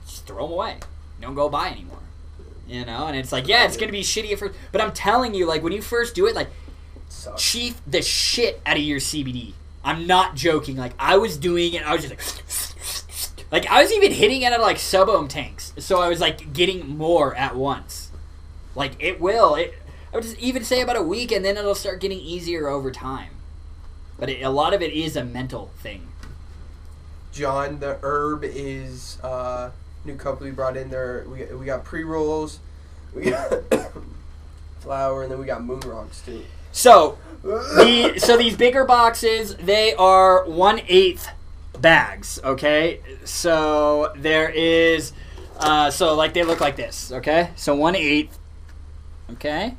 just throw them away. Don't go buy anymore. You know? And it's like, yeah, it's going to be shitty at first. But I'm telling you, like, when you first do it, like, chief the shit out of your CBD. I'm not joking. Like, I was doing it, I was just like I was even hitting it out of, like, sub-ohm tanks. So I was, like, getting more at once. Like, I would just even say about a week, and then it'll start getting easier over time. But a lot of it is a mental thing. John, the herb is new company we brought in there. We got pre-rolls, we got flour, and then we got Moon Rocks, too. So these bigger boxes, they are 1/8 bags, okay? So there is, like they look like this, okay? So 1/8, okay?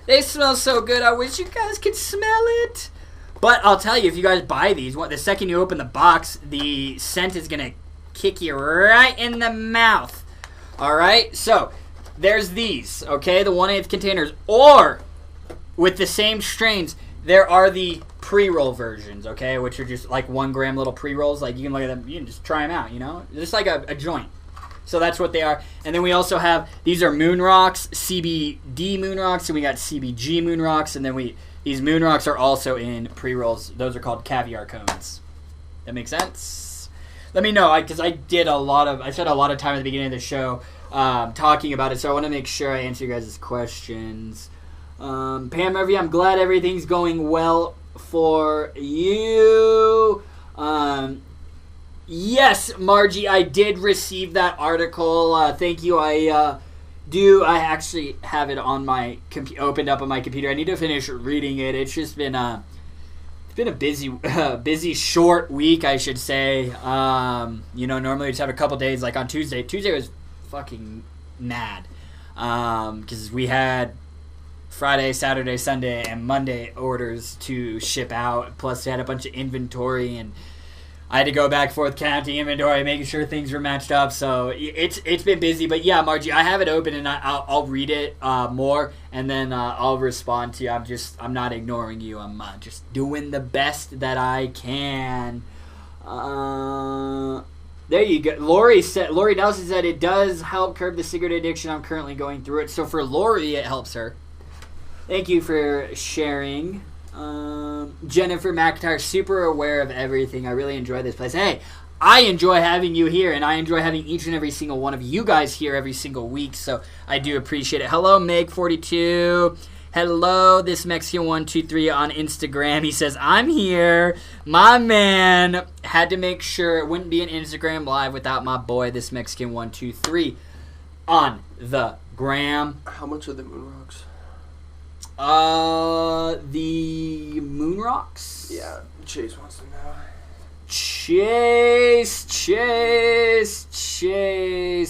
They smell so good, I wish you guys could smell it. But I'll tell you, if you guys buy these, the second you open the box, the scent is going to kick you right in the mouth. All right? So there's these, okay, the 1/8 containers. Or, with the same strains, there are the pre-roll versions, okay, which are just like 1 gram little pre-rolls. Like, you can look at them, you can just try them out, you know? Just like a joint. So that's what they are. And then we also have, these are Moon Rocks, Cbd Moon Rocks, and we got Cbg Moon Rocks, and then these Moon Rocks are also in pre-rolls. Those are called caviar cones. That makes sense? Let me know, because I spent a lot of time at the beginning of the show talking about it, so I want to make sure I answer you guys' questions. Pam Murphy, I'm glad everything's going well for you. Yes, Margie, I did receive that article. Thank you. I actually have it on my opened up on my computer. I need to finish reading it. It's just been a busy short week, I should say. Normally we just have a couple days, like on Tuesday. Tuesday was fucking mad because we had Friday, Saturday, Sunday, and Monday orders to ship out. Plus, they had a bunch of inventory, and I had to go back and forth counting inventory, making sure things were matched up. So it's been busy. But yeah, Margie, I have it open, and I'll read it more, and then I'll respond to you. I'm not ignoring you. I'm just doing the best that I can. There you go. Lori Nelson said it does help curb the cigarette addiction. I'm currently going through it. So for Lori, it helps her. Thank you for sharing. Jennifer McIntyre, super aware of everything. I really enjoy this place. Hey, I enjoy having you here, and I enjoy having each and every single one of you guys here every single week, so I do appreciate it. Hello, Meg42. Hello, this Mexican123 on Instagram. He says, I'm here. My man. Had to make sure it wouldn't be an Instagram live without my boy, this Mexican123 on the gram. How much are the Moon Rocks? The Moon Rocks? Yeah, Chase wants to know. Chase.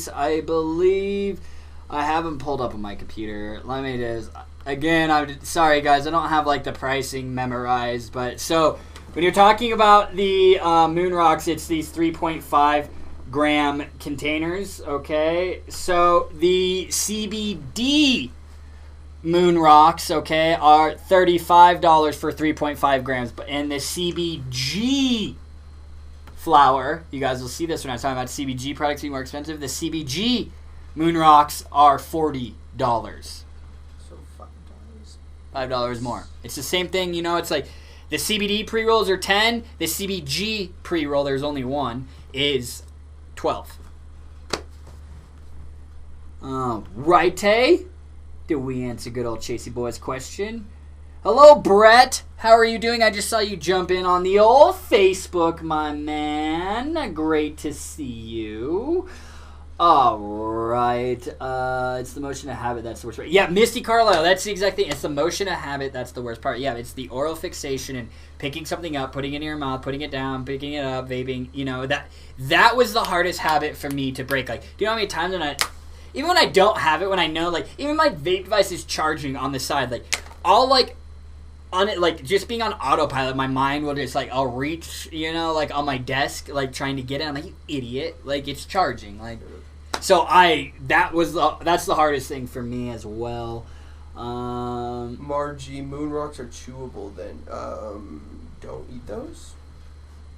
I believe I haven't pulled up on my computer. Let me just... Again, I'm sorry, guys. I don't have, like, the pricing memorized. But, so, when you're talking about the Moon Rocks, it's these 3.5 gram containers, okay? So, the CBD Moon Rocks, okay, are $35 for 3.5 grams. And the CBG flower, you guys will see this when I'm talking about CBG products being more expensive. The CBG Moon Rocks are $40. $5 more. It's the same thing, you know, it's like the CBD pre-rolls are 10, the CBG pre-roll, there's only one, is 12. Righty. Did we answer good old Chasey Boy's question? Hello, Brett. How are you doing? I just saw you jump in on the old Facebook, my man. Great to see you. All right. It's the motion of habit that's the worst part. Yeah, Misty Carlisle, that's the exact thing. It's the motion of habit that's the worst part. Yeah, it's the oral fixation and picking something up, putting it in your mouth, putting it down, picking it up, vaping. You know, that was the hardest habit for me to break. Like, do you know how many times even when I don't have it, when I know, like, even my vape device is charging on the side, like, I'll, like, on it, like, just being on autopilot, my mind will just, like, I'll reach, you know, like, on my desk, like, trying to get it. I'm like, you idiot. Like, it's charging. Like, so that's the hardest thing for me as well. Margie, Moon Rocks are chewable then. Don't eat those?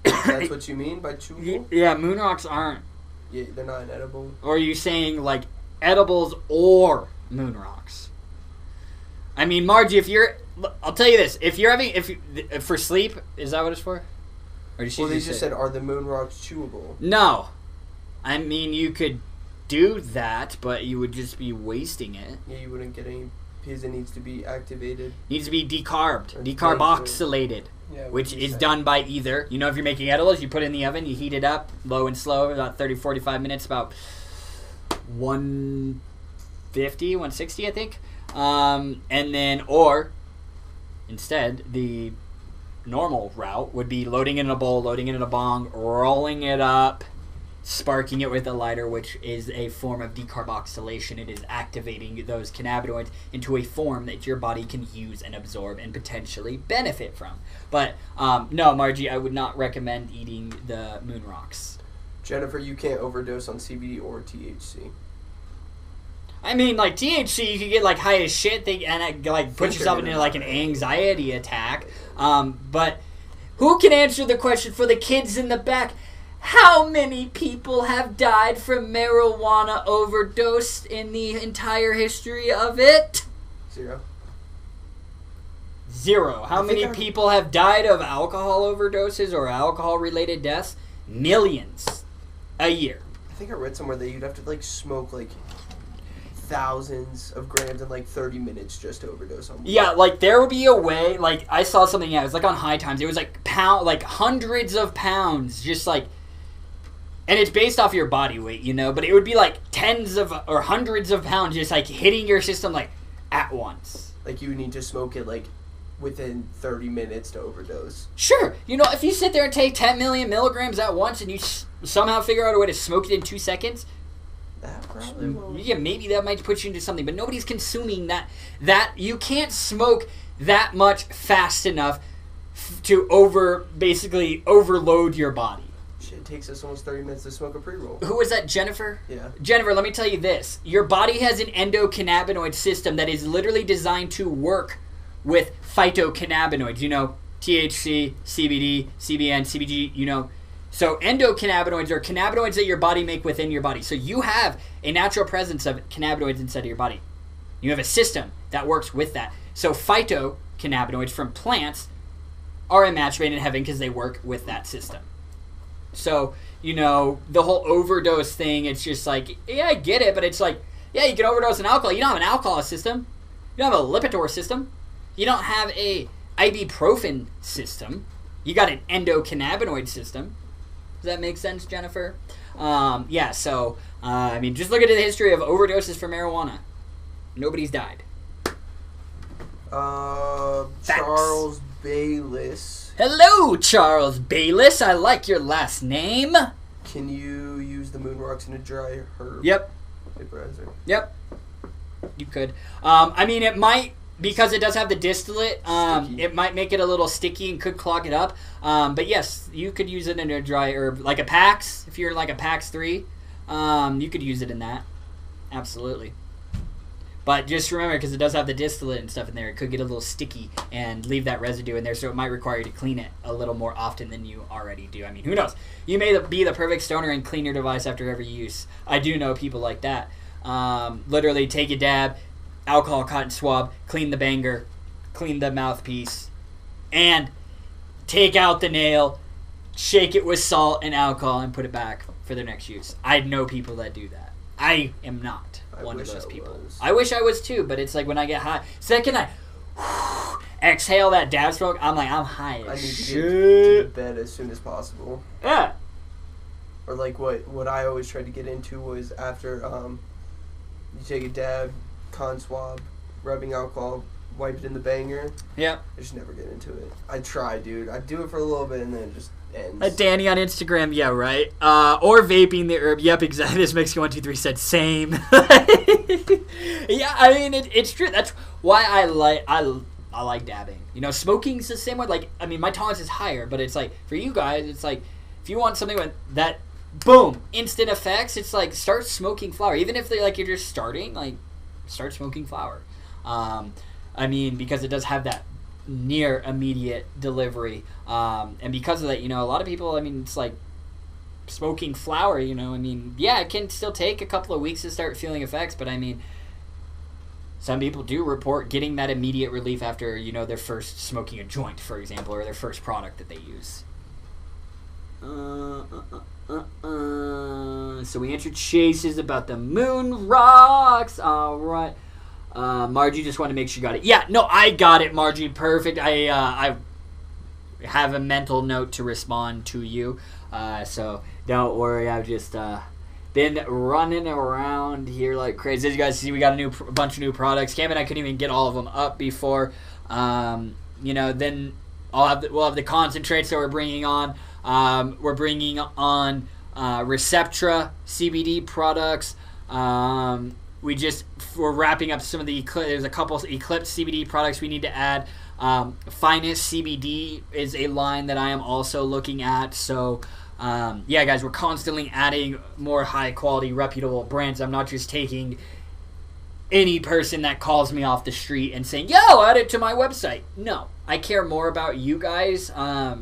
That's what you mean by chewable? Yeah, Moon Rocks aren't. Yeah, they're not an edible. Or are you saying, like, edibles or Moon Rocks? I mean, Margie, I'll tell you this. If for sleep, is that what it's for? Or did they just said, are the Moon Rocks chewable? No. I mean, you could do that, but you would just be wasting it. Yeah, you wouldn't get any, because it needs to be activated. Needs to be decarboxylated, yeah, which is done by either, you know, if you're making edibles, you put it in the oven, you heat it up, low and slow, about 30, 45 minutes, about 150, 160, I think. And then, or, instead, the normal route would be loading it in a bowl, loading it in a bong, rolling it up, sparking it with a lighter, which is a form of decarboxylation. It is activating those cannabinoids into a form that your body can use and absorb and potentially benefit from. But no, Margie, I would not recommend eating the Moon Rocks. Jennifer, you can't overdose on CBD or THC. I mean, like, THC, you can get, like, high as shit and, like, put yourself into, like, an anxiety attack. But who can answer the question for the kids in the back? How many people have died from marijuana overdose in the entire history of it? 0. How many people have died of alcohol overdoses or alcohol-related deaths? Millions a year. I think I read somewhere that you'd have to, like, smoke, like, thousands of grams in, like, 30 minutes just to overdose on one. Yeah, like, there would be a way, like, I saw something, it was, like, on High Times. It was, like, hundreds of pounds, just, like, and it's based off your body weight, you know, but it would be like tens of or hundreds of pounds just like hitting your system like at once. Like you need to smoke it like within 30 minutes to overdose. Sure. You know, if you sit there and take 10 million milligrams at once and you somehow figure out a way to smoke it in 2 seconds, That probably won't. Yeah, maybe that might put you into something, but nobody's consuming that. That you can't smoke that much fast enough to basically overload your body. Shit, it takes us almost 30 minutes to smoke a pre-roll. Who was that, Jennifer? Yeah. Jennifer, let me tell you this. Your body has an endocannabinoid system that is literally designed to work with phytocannabinoids. You know, THC, CBD, CBN, CBG, you know. So endocannabinoids are cannabinoids that your body make within your body. So you have a natural presence of cannabinoids inside of your body. You have a system that works with that. So phytocannabinoids from plants are a match made in heaven because they work with that system. So, you know, the whole overdose thing, it's just like, yeah, I get it, but it's like, yeah, you can overdose on alcohol. You don't have an alcohol system. You don't have a Lipitor system. You don't have a ibuprofen system. You got an endocannabinoid system. Does that make sense, Jennifer? Yeah, so, I mean, just look at the history of overdoses for marijuana. Nobody's died. Charles Bayless. Hello, Charles Bayless. I like your last name. Can you use the Moon Rocks in a dry herb? Yep. Vaporizer? Yep. You could. I mean, it might, because it does have the distillate, it might make it a little sticky and could clog it up. But yes, you could use it in a dry herb. Like a PAX, if you're like a PAX 3, you could use it in that. Absolutely. But just remember, because it does have the distillate and stuff in there, it could get a little sticky and leave that residue in there, so it might require you to clean it a little more often than you already do. I mean, who knows? You may be the perfect stoner and clean your device after every use. I do know people like that. Literally take a dab, alcohol cotton swab, clean the banger, clean the mouthpiece, and take out the nail, shake it with salt and alcohol, and put it back for their next use. I know people that do that. I am not one of those people. I wish I was too, but it's like when I get high. Second I exhale that dab smoke, I'm like, I'm high as I need to shit. get to bed as soon as possible. Yeah. Or like what I always tried to get into was after you take a dab, con swab, rubbing alcohol, wipe it in the banger. Yep. I just never get into it. I try, dude. I do it for a little bit and then it just ends. Danny on Instagram, yeah, right. Or vaping the herb. Yep, exactly. This Mexican123 said same. Yeah, I mean it's true. That's why I like dabbing. You know, smoking's the same way. Like, I mean, my tolerance is higher, but it's like for you guys, it's like if you want something with that boom instant effects, it's like start smoking flower. Even if you're just starting, like start smoking flower. I mean, because it does have that near immediate delivery, and because of that, you know, a lot of people, I mean, it's like smoking flower, you know, I mean, yeah, it can still take a couple of weeks to start feeling effects, but I mean, some people do report getting that immediate relief after, you know, their first smoking a joint, for example, or their first product that they use. So we answered Chase's about the Moon Rocks. All right. Margie just wanted to make sure you got it. Yeah, no, I got it, Margie. Perfect. I have a mental note to respond to you. So don't worry. I've just been running around here like crazy. As you guys see, we got a bunch of new products. Cam and I couldn't even get all of them up before. You know, then we'll have the concentrates that we're bringing on. We're bringing on Receptra CBD products. We're wrapping up some of the there's a couple of Eclipse CBD products we need to add. Finest CBD is a line that I am also looking at. So, yeah, guys, we're constantly adding more high quality, reputable brands. I'm not just taking any person that calls me off the street and saying, yo, add it to my website. No, I care more about you guys. I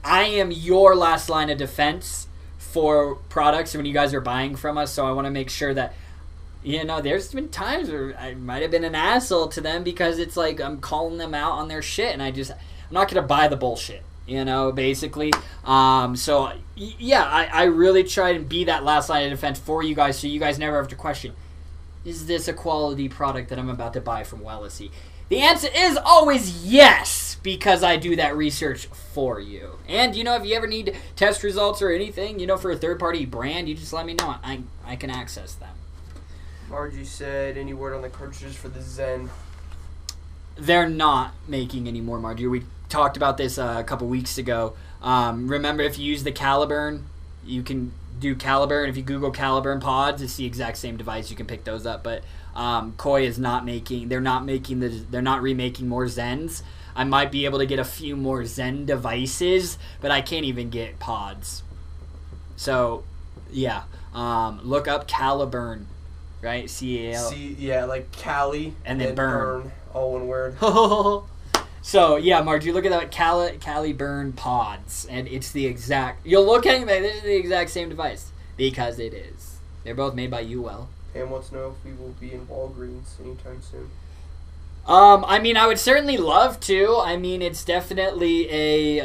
am your last line of defense for products when you guys are buying from us. So I want to make sure that, you know, there's been times where I might have been an asshole to them because it's like I'm calling them out on their shit, and I'm not going to buy the bullshit, you know, basically. So, yeah, I really try and be that last line of defense for you guys so you guys never have to question, is this a quality product that I'm about to buy from Wellesley? The answer is always yes, because I do that research for you. And, you know, if you ever need test results or anything, you know, for a third-party brand, you just let me know. I can access them. Margie said, any word on the cartridges for the Zen? They're not making any more, Margie. We talked about this a couple weeks ago. Remember, if you use the Caliburn you can do Caliburn. If you Google Caliburn pods, it's the exact same device. You can pick those up. But Koi is not making. They're not remaking more Zens. I might be able to get a few more Zen devices, but I can't even get pods. So, yeah. Look up Caliburn, right? C-A-L. Yeah, like Cali and then burn. All one word. So, yeah, Mark, you look at that Caliburn pods, and it's the exact... You'll look at it, this is the exact same device, because it is. They're both made by UL. Pam wants to know if we will be in Walgreens anytime soon. I mean, I would certainly love to. I mean, it's definitely a...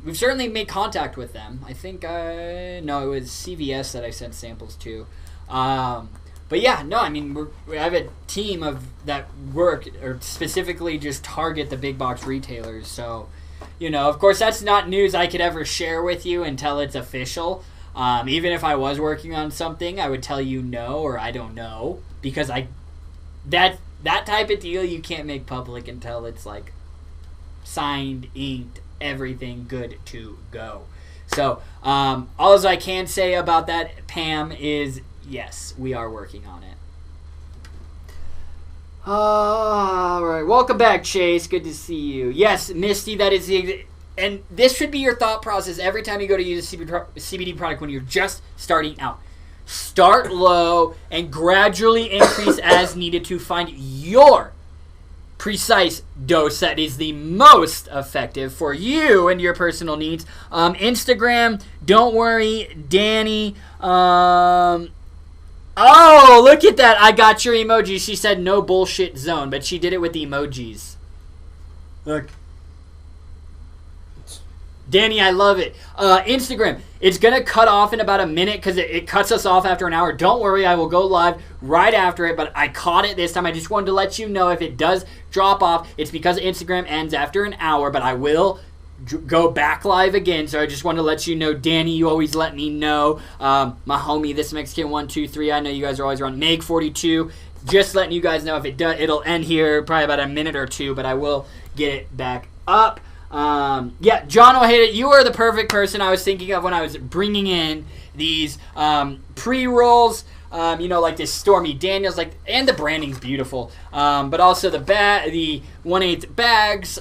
we've certainly made contact with them. I think, no, it was CVS that I sent samples to. But yeah, no, I mean, I have a team that work or specifically just target the big box retailers. So, of course, that's not news I could ever share with you until it's official. Even if I was working on something, I would tell you no or I don't know, because that type of deal you can't make public until it's like signed, inked, everything good to go. So all I can say about that, Pam, is yes, we are working on it. All right, welcome back, Chase. Good to see you. Yes, Misty, that is and this should be your thought process every time you go to use a CBD product when you're just starting out. Start low and gradually increase as needed to find your precise dose that is the most effective for you and your personal needs. Instagram, don't worry, Danny. Oh, look at that. I got your emoji. She said no bullshit zone, but she did it with the emojis. Look. Danny, I love it. Instagram, it's going to cut off in about a minute because it cuts us off after an hour. Don't worry, I will go live right after it, but I caught it this time. I just wanted to let you know if it does drop off, it's because Instagram ends after an hour, but I will go back live again, so I just wanted to let you know. Danny, you always let me know. My homie, This Mexican 123, I know you guys are always around. Meg42, just letting you guys know if it does, it'll end here probably about a minute or two, but I will get it back up. Yeah, John O'Hara, you are the perfect person I was thinking of when I was bringing in these pre-rolls, like this Stormy Daniels, and the branding's beautiful, but also the 1/8 bags,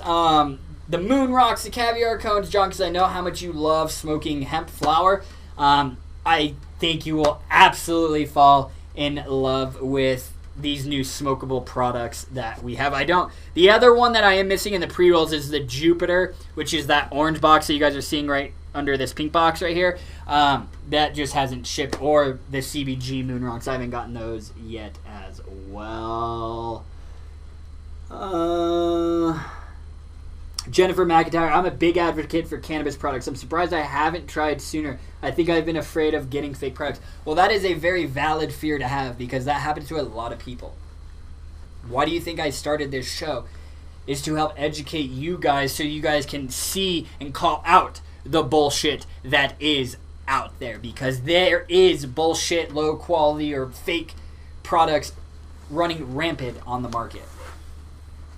the Moon Rocks, the caviar cones, John, because I know how much you love smoking hemp flower. I think you will absolutely fall in love with these new smokable products that we have. The other one that I am missing in the pre-rolls is the Jupiter, which is that orange box that you guys are seeing right under this pink box right here. That just hasn't shipped, or the Cbg Moon Rocks. I haven't gotten those yet as well. Jennifer McIntyre, I'm a big advocate for cannabis products. I'm surprised I haven't tried sooner. I think I've been afraid of getting fake products. Well, that is a very valid fear to have, because that happens to a lot of people. Why do you think I started this show? Is to help educate you guys so you guys can see and call out the bullshit that is out there, because there is bullshit, low quality, or fake products running rampant on the market.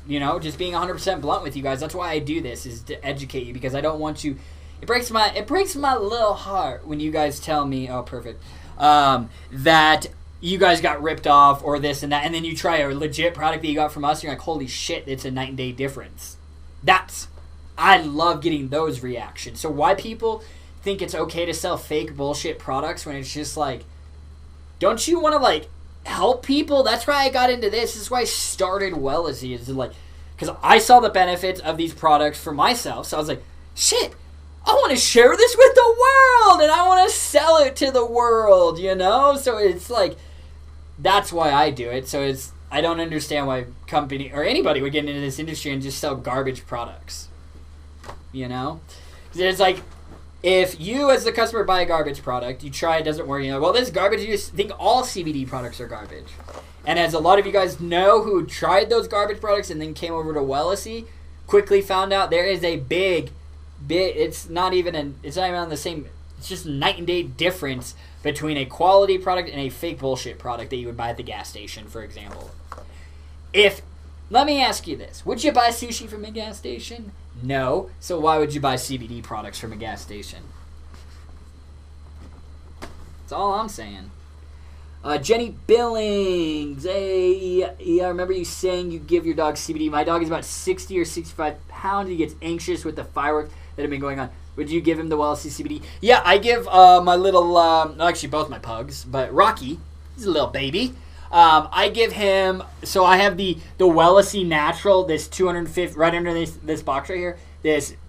Just being 100% blunt with you guys. That's why I do this, is to educate you, because I don't want you. It breaks my little heart when you guys tell me, oh, perfect, that you guys got ripped off or this and that, and then you try a legit product that you got from us, and you're like, holy shit, it's a night and day difference. I love getting those reactions. So why people think it's okay to sell fake bullshit products when it's just like, don't you want to help people? That's why I got into this. This is why I started Wellesley, because I saw the benefits of these products for myself. So I was like, shit, I want to share this with the world, and I want to sell it to the world, So it's that's why I do it. So I don't understand why company or anybody would get into this industry and just sell garbage products, It's if you as the customer buy a garbage product, you try, it doesn't work, well, this is garbage, you just think all CBD products are garbage. And as a lot of you guys know who tried those garbage products and then came over to Wellesley, quickly found out there is a big, it's not even on the same, it's just night and day difference between a quality product and a fake bullshit product that you would buy at the gas station, for example. Let me ask you this, would you buy sushi from a gas station? No. So why would you buy CBD products from a gas station? That's all I'm saying. Jenny Billings. Hey, yeah, I remember you saying you give your dog CBD. My dog is about 60 or 65 pounds. He gets anxious with the fireworks that have been going on. Would you give him the Wellesi CBD? Yeah, I give my little, actually both my pugs, but Rocky, he's a little baby. I give him, so I have the Wellesi Natural, this 250, right under this box right here,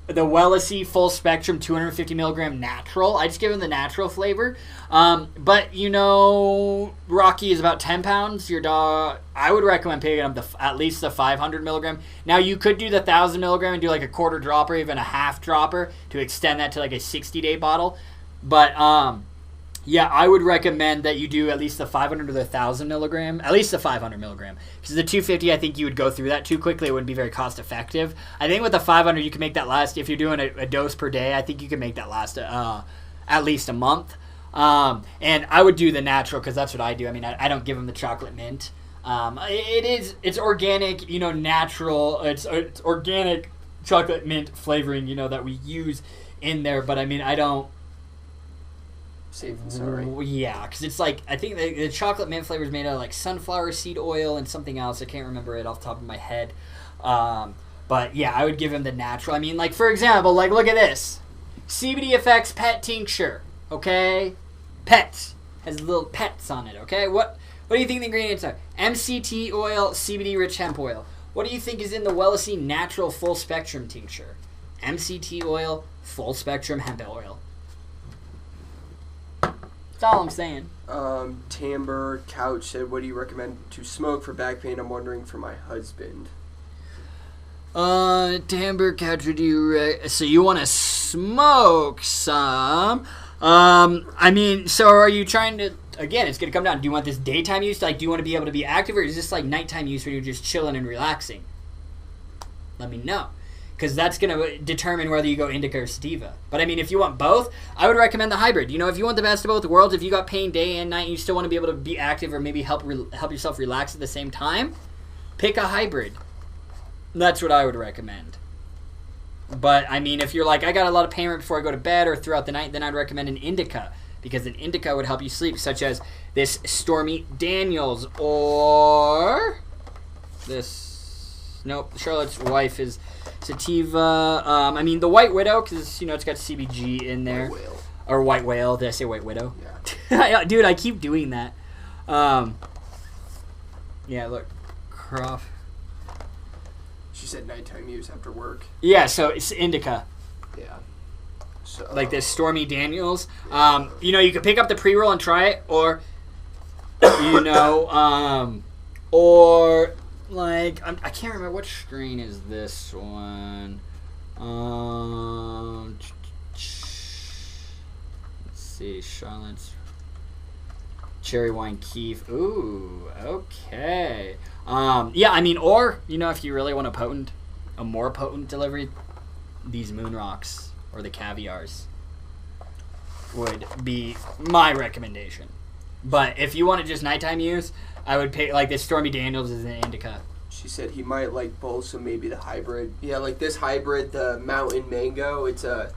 the Wellesi Full Spectrum 250 milligram natural. I just give him the natural flavor. But, you know, Rocky is about 10 pounds. Your dog, I would recommend picking up at least the 500 milligram. Now, you could do the 1,000 milligram and do like a quarter dropper, even a half dropper to extend that to like a 60-day bottle. But, yeah, I would recommend that you do at least the 500 or the 1,000 milligram, at least the 500 milligram. Because the 250, I think you would go through that too quickly. It wouldn't be very cost effective. I think with the 500, you can make that last, if you're doing a dose per day, I think you can make that last at least a month. And I would do the natural because that's what I do. I mean, I don't give them the chocolate mint. It's organic, you know, natural. It's organic chocolate mint flavoring, you know, that we use in there. But I mean, I don't. Safe and sorry. Yeah, because it's like, I think the chocolate mint flavor is made out of like sunflower seed oil and something else. I can't remember it off the top of my head. But yeah, I would give him the natural. I mean, like, for example, like, look at this. CBD Effects Pet Tincture, okay? Pets. Has little pets on it, okay? What do you think the ingredients are? MCT oil, CBD rich hemp oil. What do you think is in the Wellesi Natural Full Spectrum Tincture? MCT oil, full spectrum hemp oil. That's all I'm saying. Timber Couch said, what do you recommend to smoke for back pain? I'm wondering for my husband. Timber Couch, do you so you want to smoke some? I mean, so are you trying to, again, it's going to come down. Do you want this daytime use? Like, do you want to be able to be active, or is this like nighttime use where you're just chilling and relaxing? Let me know. Because that's going to determine whether you go indica or sativa. But I mean, if you want both, I would recommend the hybrid. You know, if you want the best of both worlds, if you got pain day and night, and you still want to be able to be active or maybe help yourself relax at the same time, pick a hybrid. That's what I would recommend. But I mean, if you're like, I got a lot of pain right before I go to bed or throughout the night, then I'd recommend an indica, because an indica would help you sleep, such as this Stormy Daniels or this. Nope, Charlotte's Wife is sativa. I mean, the White Widow, because, you know, it's got CBG in there. White whale. Or White Whale. Did I say White Widow? Yeah. Dude, I keep doing that. Yeah, look. Croft. She said nighttime use after work. Yeah, so it's indica. Yeah. So, Like this Stormy Daniels. You know, you could pick up the pre-roll and try it, or, you know, or, like, I can't remember which strain is this one. Let's see, Charlotte's Cherry Wine Keef. Ooh, okay. Yeah, I mean, or, you know, if you really want a more potent delivery, these Moon Rocks or the Caviars would be my recommendation. But if you want to just nighttime use, I would pick, like, this Stormy Daniels is an indica. She said he might like both, so maybe the hybrid. Yeah, like this hybrid, the Mountain Mango, it's a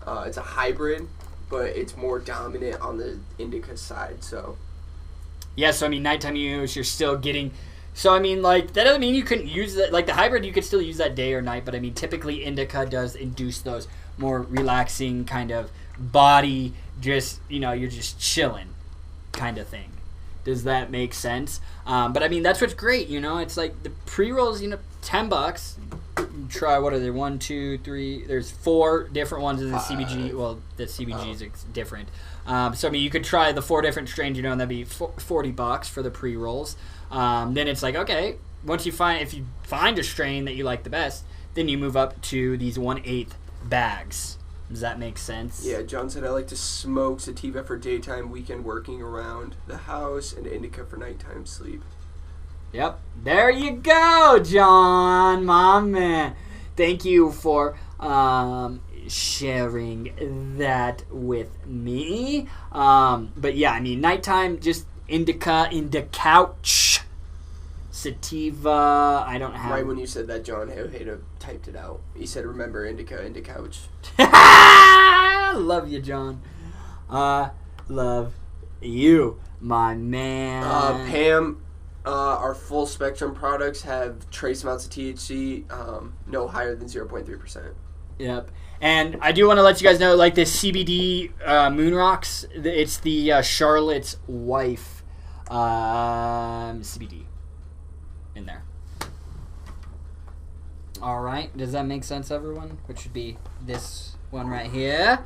hybrid, but it's more dominant on the indica side, so. Yeah, so I mean, nighttime use, you're still getting. So I mean, like, that doesn't mean you couldn't use that. Like the hybrid, you could still use that day or night, but I mean, typically indica does induce those more relaxing kind of body, just, you know, you're just chilling kind of thing. Does that make sense? But I mean, that's what's great, you know. It's like the pre-rolls, you know, $10. You try, what are they? 1, 2, 3. There's 4 different ones in the CBG. Well, the CBG is different. So I mean, you could try the 4 different strains, you know, and that'd be $40 for the pre-rolls. Then it's like, okay, if you find a strain that you like the best, then you move up to these 1/8 bags. Does that make sense? Yeah, John said, I like to smoke sativa for daytime, weekend working around the house, and indica for nighttime sleep. Yep. There you go, John, my man. Thank you for sharing that with me. But yeah, I mean, nighttime, just indica, couch, sativa. I don't have. Right when you said that, John Hayda typed it out. He said, remember, indica, couch. Love you, John. Love you, my man. Pam, our full spectrum products have trace amounts of THC, no higher than 0.3%. Yep. And I do want to let you guys know, like, the Cbd Moon Rocks, it's the Charlotte's Wife CBD in there. All right. Does that make sense, everyone? Which would be this one right here.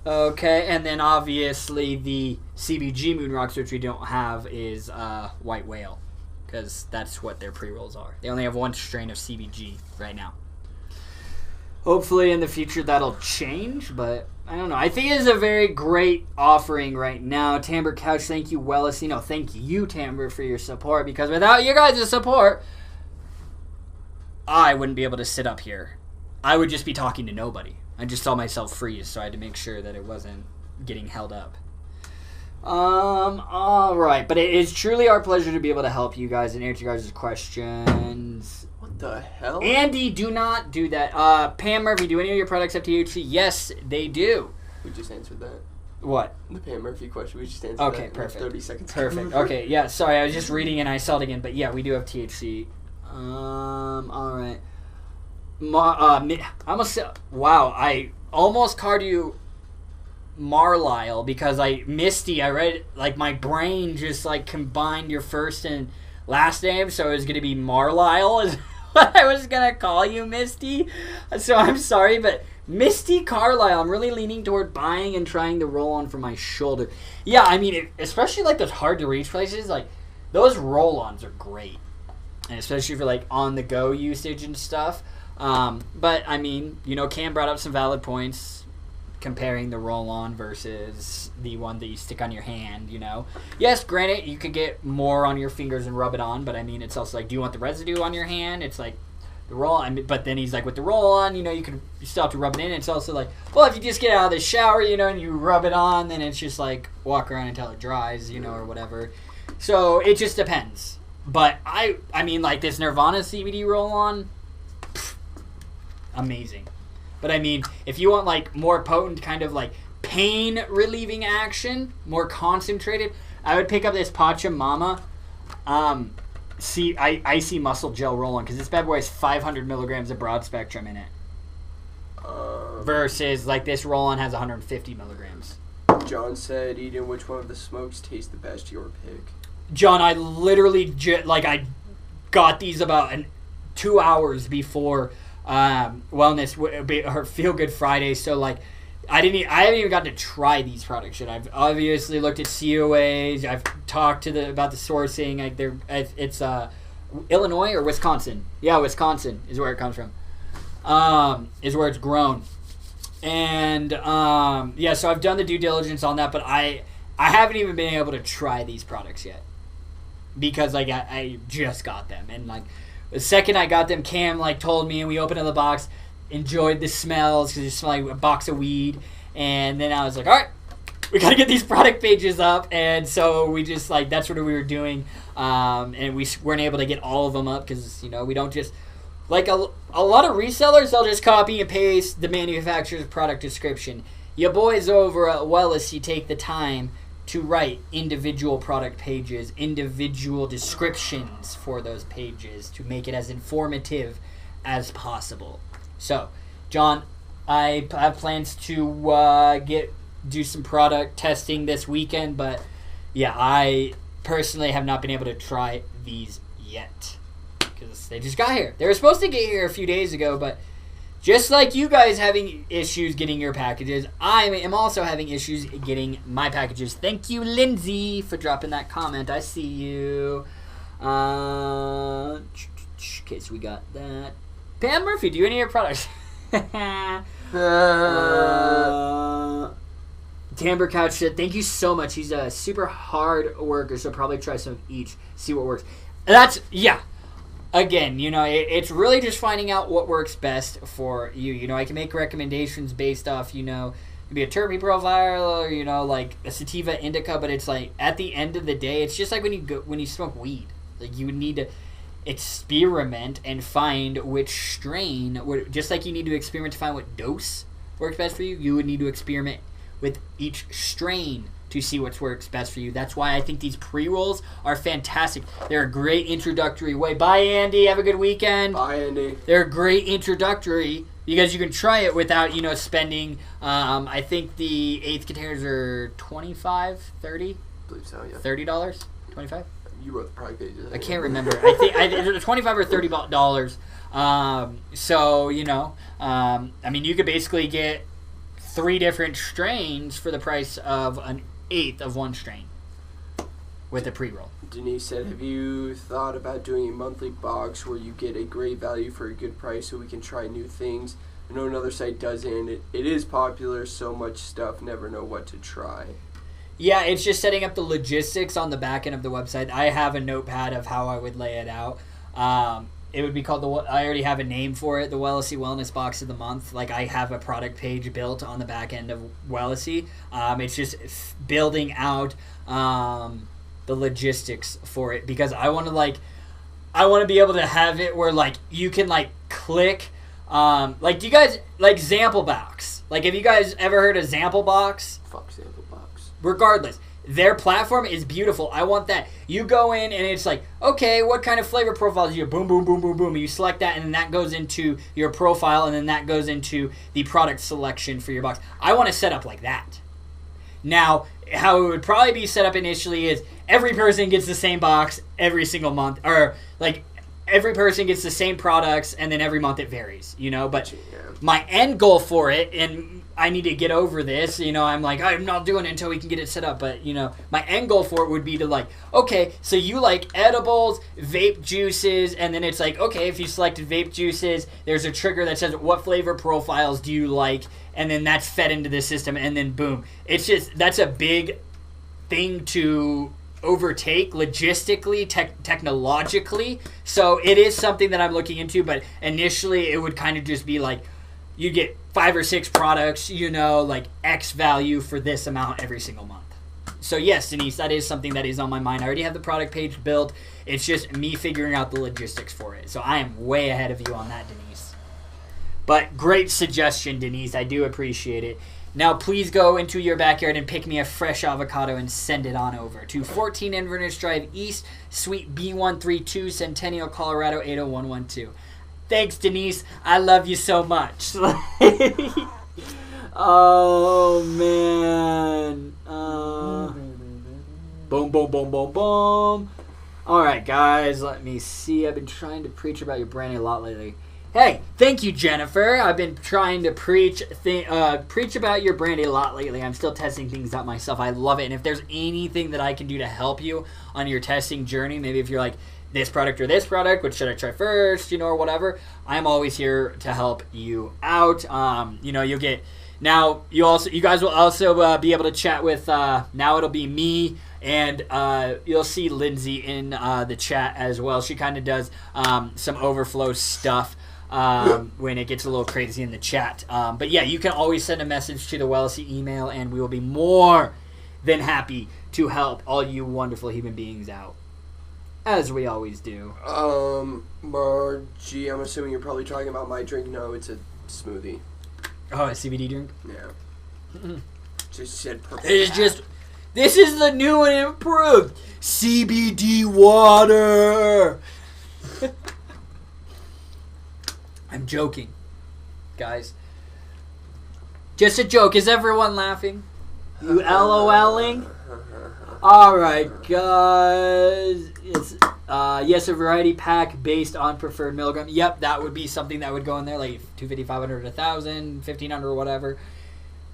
Okay. And then, obviously, the Cbg Moon Rocks, which we don't have, is White Whale, because that's what their pre-rolls are. They only have one strain of CBG right now. Hopefully in the future that'll change, but I don't know. I think it's a very great offering right now. Tamber Couch, thank you, Wellicino. Thank you, Tamber, for your support, because without you guys' support, I wouldn't be able to sit up here. I would just be talking to nobody. I just saw myself freeze, so I had to make sure that it wasn't getting held up. Alright, but it is truly our pleasure to be able to help you guys and answer your guys' questions. What the hell? Andy, do not do that. Pam Murphy, do any of your products have THC? Yes, they do. We just answered that. What? The Pam Murphy question. We just answered Okay, that. perfect. 30 seconds. Perfect. Okay, yeah, sorry, I was just reading and I saw it again, but yeah, we do have THC. Alright. I almost said, wow, I almost called you Marlisle because Misty, I read, like, my brain just, like, combined your first and last name, so it was going to be Marlisle is what I was going to call you, Misty. So I'm sorry, but Misty Carlisle, I'm really leaning toward buying and trying to roll on for my shoulder. Yeah, I mean, especially, like, those hard-to-reach places, like, those roll-ons are great. And especially for, like, on-the-go usage and stuff. But, I mean, you know, Cam brought up some valid points comparing the roll-on versus the one that you stick on your hand, you know. Yes, granted, you could get more on your fingers and rub it on, but, I mean, it's also like, do you want the residue on your hand? It's like, the roll-on, but then he's like, with the roll-on, you know, you still have to rub it in. It's also like, well, if you just get out of the shower, you know, and you rub it on, then it's just like, walk around until it dries, you know, or whatever. So, it just depends. But, I mean, like, this Nirvana CBD roll-on, amazing. But I mean, if you want like more potent kind of like pain relieving action, more concentrated, I would pick up this Pachamama Icy Muscle Gel Roll-On, because this bad boy has 500 milligrams of broad spectrum in it. Versus like this roll-on has 150 milligrams. John said, Eden, which one of the smokes tastes the best? Your pick. John, I literally I got these about 2 hours before wellness or Feel Good Friday, so like I haven't even gotten to try these products yet. I've obviously looked at COAs. I've talked about the sourcing. Like it's Illinois or Wisconsin. Yeah, Wisconsin is where it comes from. Is where it's grown, and yeah. So I've done the due diligence on that, but I haven't even been able to try these products yet because like I just got them, and like. The second I got them, Cam like told me, and we opened up the box, enjoyed the smells because it smelled like a box of weed, and then I was like, all right, we gotta get these product pages up, and so we just like that's what we were doing, and we weren't able to get all of them up because you know we don't just like a lot of resellers, they'll just copy and paste the manufacturer's product description. You boys over at Wellis, you take the time to write individual product pages, individual descriptions for those pages to make it as informative as possible. So, John, I have plans to do some product testing this weekend, but yeah, I personally have not been able to try these yet because they just got here. They were supposed to get here a few days ago, but just like you guys having issues getting your packages, I am also having issues getting my packages. Thank you, Lindsay, for dropping that comment. I see you. Okay, so we got that. Pam Murphy, do you any of your products? Tamber Couch said, thank you so much. He's a super hard worker, so probably try some of each, see what works. That's, yeah. Again, you know, it's really just finding out what works best for you. You know, I can make recommendations based off, you know, maybe a terpene profile or, you know, like a sativa indica, but it's like at the end of the day, it's just like when you smoke weed. Like you would need to experiment and find which strain, just like you need to experiment to find what dose works best for you, you would need to experiment with each strain to to see what works best for you. That's why I think these pre-rolls are fantastic. They're a great introductory way. Bye, Andy. Have a good weekend. Bye, Andy. They're a great introductory because you can try it without, spending, I think the eighth containers are $25, $30? I believe so, yeah. $30? $25? You wrote the product pages. I can't remember. I think it's $25 or $30. You could basically get 3 different strains for the price of an eighth of one strain with a pre-roll. Denise said, have you thought about doing a monthly box where you get a great value for a good price so we can try new things? I know another site does it, and it is popular, so much stuff, never know what to try. Yeah, it's just setting up the logistics on the back end of the website. I have a notepad of how I would lay it out. It would be called I already have a name for it, the Wellessy Wellness Box of the Month. Like, I have a product page built on the back end of Wellessy. It's just building out the logistics for it because I want to be able to have it where you can click. Do you guys like Sample Box? Have you guys ever heard of Sample Box? Fuck Sample Box. Regardless, their platform is beautiful. I want that. You go in and it's okay, what kind of flavor profiles do you have? Boom, boom, boom, boom, boom. You select that and then that goes into your profile and then that goes into the product selection for your box. I want to set up like that. Now, how it would probably be set up initially is every person gets the same box every single month, or every person gets the same products and then every month it varies, but my end goal for it, and I need to get over this, I'm not doing it until we can get it set up, but my end goal for it would be to okay, so you like edibles, vape juices, and then it's okay, if you selected vape juices, there's a trigger that says what flavor profiles do you like, and then that's fed into the system, and then boom. It's just, that's a big thing to overtake logistically, technologically, so it is something that I'm looking into, but initially it would kind of just be you get 5 or 6 products, X value for this amount every single month. So yes, Denise, that is something that is on my mind. I already have the product page built. It's just me figuring out the logistics for it. So I am way ahead of you on that, Denise. But great suggestion, Denise. I do appreciate it. Now please go into your backyard and pick me a fresh avocado and send it on over to 14 Inverness Drive East, Suite B132, Centennial, Colorado 80112. Thanks, Denise. I love you so much. Oh, man. Boom, boom, boom, boom, boom. All right, guys. Let me see. I've been trying to preach about your branding a lot lately. Hey, thank you, Jennifer. I've been trying to preach about your brandy a lot lately. I'm still testing things out myself. I love it. And if there's anything that I can do to help you on your testing journey, maybe if you're this product or this product, which should I try first, or whatever, I'm always here to help you out. You'll get, now you guys will also be able to chat with, now it'll be me, and you'll see Lindsay in the chat as well. She kind of does some overflow stuff when it gets a little crazy in the chat. But yeah, you can always send a message to the Wellessy email, and we will be more than happy to help all you wonderful human beings out. As we always do. Margie, I'm assuming you're probably talking about my drink. No, it's a smoothie. Oh, a CBD drink? Yeah. Just said purple. This is the new and improved CBD water. I'm joking, guys. Just a joke. Is everyone laughing? You LOLing? All right, guys. It's yes, a variety pack based on preferred milligram. Yep, that would be something that would go in there, 250, 500, 1,000, 1,500, whatever.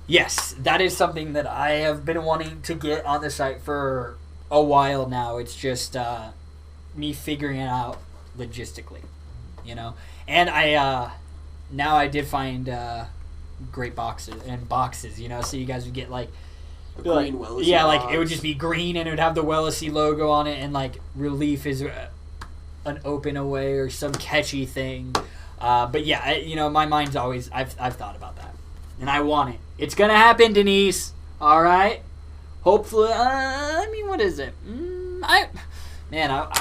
Yes, that is something that I have been wanting to get on the site for a while now. It's just me figuring it out logistically, And I did find great boxes, so you guys would get green Wellessy. Yeah, it would just be green and it would have the Wellessy logo on it, and relief is an open away or some catchy thing. But yeah, my mind's always, I've thought about that, and I want it. It's gonna happen, Denise. All right. Hopefully, what is it? I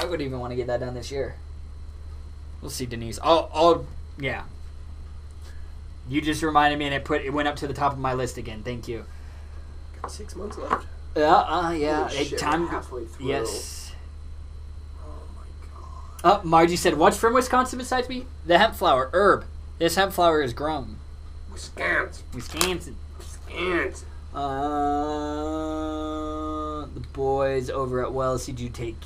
would even want to get that done this year. We'll see, Denise. Yeah. You just reminded me, and it went up to the top of my list again. Thank you. Got 6 months left. Yeah. Holy shit, Time. we're halfway through. Yes. Oh my god. Margie said, "What's from Wisconsin besides me? The hemp flower, herb. This hemp flower is grown. Wisconsin. Wisconsin. Wisconsin. The boys over at Wellesley do take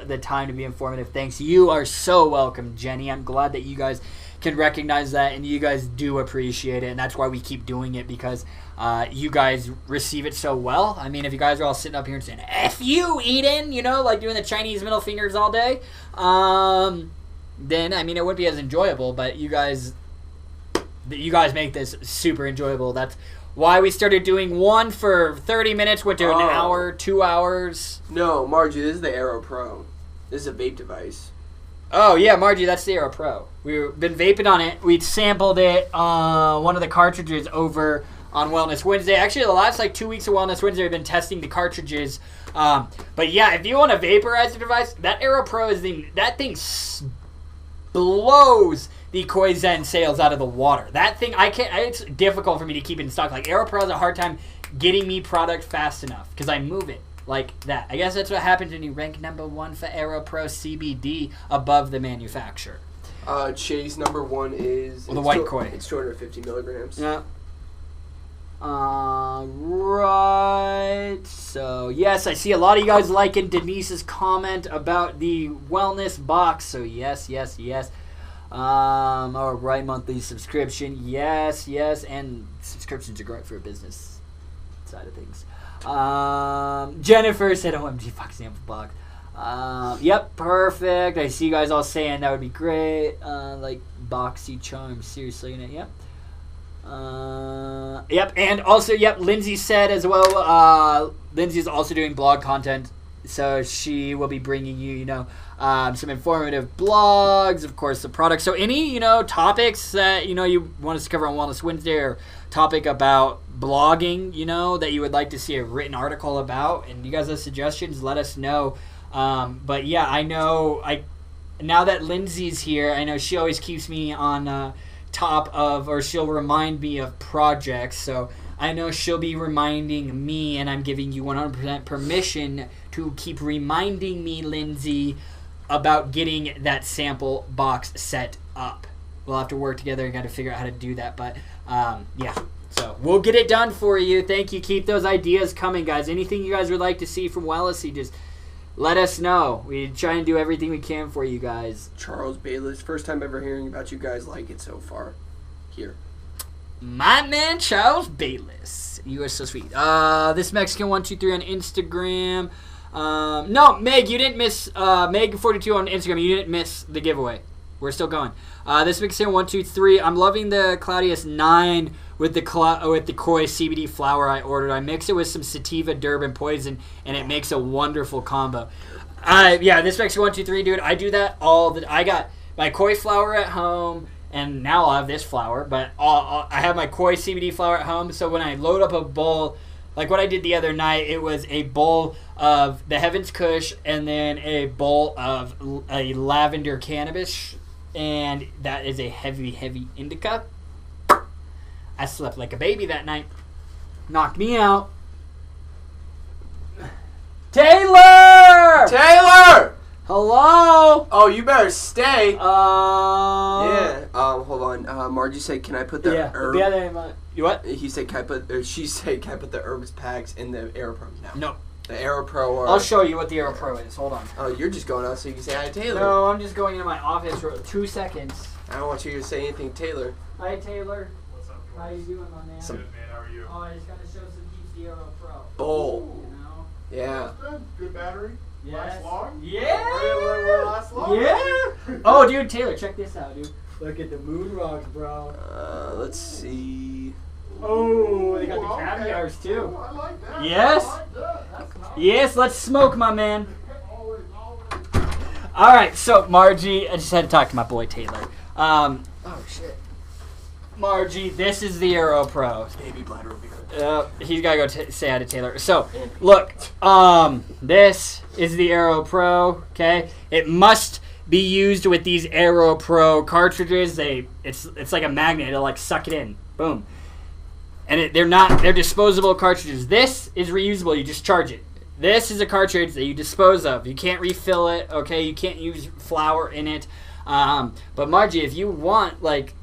the time to be informative. Thanks. You are so welcome, Jenny. I'm glad that you guys can recognize that, and you guys do appreciate it, and that's why we keep doing it, because you guys receive it so well. I mean, if you guys are all sitting up here and saying "F you, Eden," like doing the Chinese middle fingers all day, then I mean it wouldn't be as enjoyable. But you guys make this super enjoyable. That's why we started doing one for 30 minutes, went to an hour, 2 hours. No, Margie, this is the Aero Pro. This is a vape device. Oh, yeah, Margie, that's the Aero Pro. We've been vaping on it. We sampled it, one of the cartridges over on Wellness Wednesday. Actually, the last 2 weeks of Wellness Wednesday, we've been testing the cartridges. But yeah, if you want a vaporizer device, that Aero Pro that thing blows the Koi Zen sales out of the water. That thing, it's difficult for me to keep in stock. Aero Pro has a hard time getting me product fast enough because I move it like that. I guess that's what happens when you rank number 1 for Aero Pro CBD above the manufacturer. Chase number 1 is... the white Koi. It's 250 milligrams. Yeah. Right. So, yes, I see a lot of you guys liking Denise's comment about the wellness box. So, yes. All right, monthly subscription. Yes. And subscriptions are great for a business side of things. Jennifer said, OMG, fuck sample box. Yep, perfect. I see you guys all saying that would be great. Boxy charm, seriously, yep. Yep, and also, Lindsay said as well, Lindsay is also doing blog content, so she will be bringing you, some informative blogs, of course, the products. So any, topics that, you want us to cover on Wellness Wednesday, or topic about blogging, that you would like to see a written article about, and you guys have suggestions, let us know. But yeah, I know, now that Lindsay's here, I know she always keeps me on, top of, or she'll remind me of projects, so I know she'll be reminding me, and I'm giving you 100% permission to keep reminding me, Lindsay, about getting that sample box set up. We'll have to work together and got to figure out how to do that, but yeah, so we'll get it done for you. Thank you. Keep those ideas coming, guys. Anything you guys would like to see from Wellesley, just let us know. We try and do everything we can for you guys. Charles Bayless, first time ever hearing about you guys like it so far. Here. My man Charles Bayless. You are so sweet. This Mexican 123 on Instagram. No, Meg, you didn't miss Meg42 on Instagram. You didn't miss the giveaway. We're still going. This Mexican 123. I'm loving the Claudius 9 with the Koi CBD flower I ordered. I mix it with some sativa, durban, poison, and it makes a wonderful combo. Yeah, this Mexican 123, dude. I do that I got my Koi flower at home, and now I'll have this flower. But I have my Koi CBD flower at home, so when I load up a bowl, like what I did the other night, it was a bowl of the Heavens Kush and then a bowl of a lavender cannabis, and that is a heavy, heavy indica. I slept like a baby that night. Knocked me out. Taylor! Hello? Oh, you better stay. Yeah. Hold on. Margie said, can I put the herb? You what? He said, she said, can I put the herbs packs in the Aero Pro? No. The Aero Pro or... I'll show you what the Aero Pro is. Hold on. Oh, you're just going out so you can say hi to Taylor. No, I'm just going into my office for 2 seconds. I don't want you to say anything, Taylor. Hi, Taylor. What's up, guys? How you doing, my man? Good, man. How are you? Oh, I just got to show some keeps the Aero Pro. Bowl. You know? Yeah. Good battery. Yes. Last long. Yeah. Last long. Yeah. Oh, dude, Taylor, check this out, dude. Look at the Moon Rocks, bro. Let's see. Oh, they got the caviars too. Oh, I like that. Yes. I like that. That's nice. Yes, let's smoke, my man. All right, so Margie, I just had to talk to my boy Taylor. Oh shit, Margie, this is the Aero Pro. Baby bladder will be good. He's gotta go say hi to Taylor. So look, this is the Aero Pro. Okay, it must be used with these Aero Pro cartridges. It's like a magnet. It'll like suck it in. Boom. and they're disposable cartridges. This is reusable. You just charge it. This is a cartridge that you dispose of. You can't refill it. Okay, you can't use flour in it. But Margie, if you want like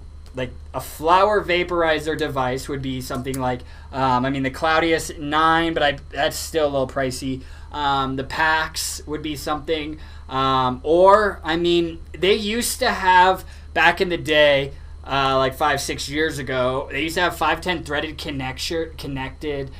a flower vaporizer device, would be something like the Claudius 9, but that's still a little pricey. The packs would be something, or they used to have back in the day, like 5-6 years ago, they used to have 510 threaded connected.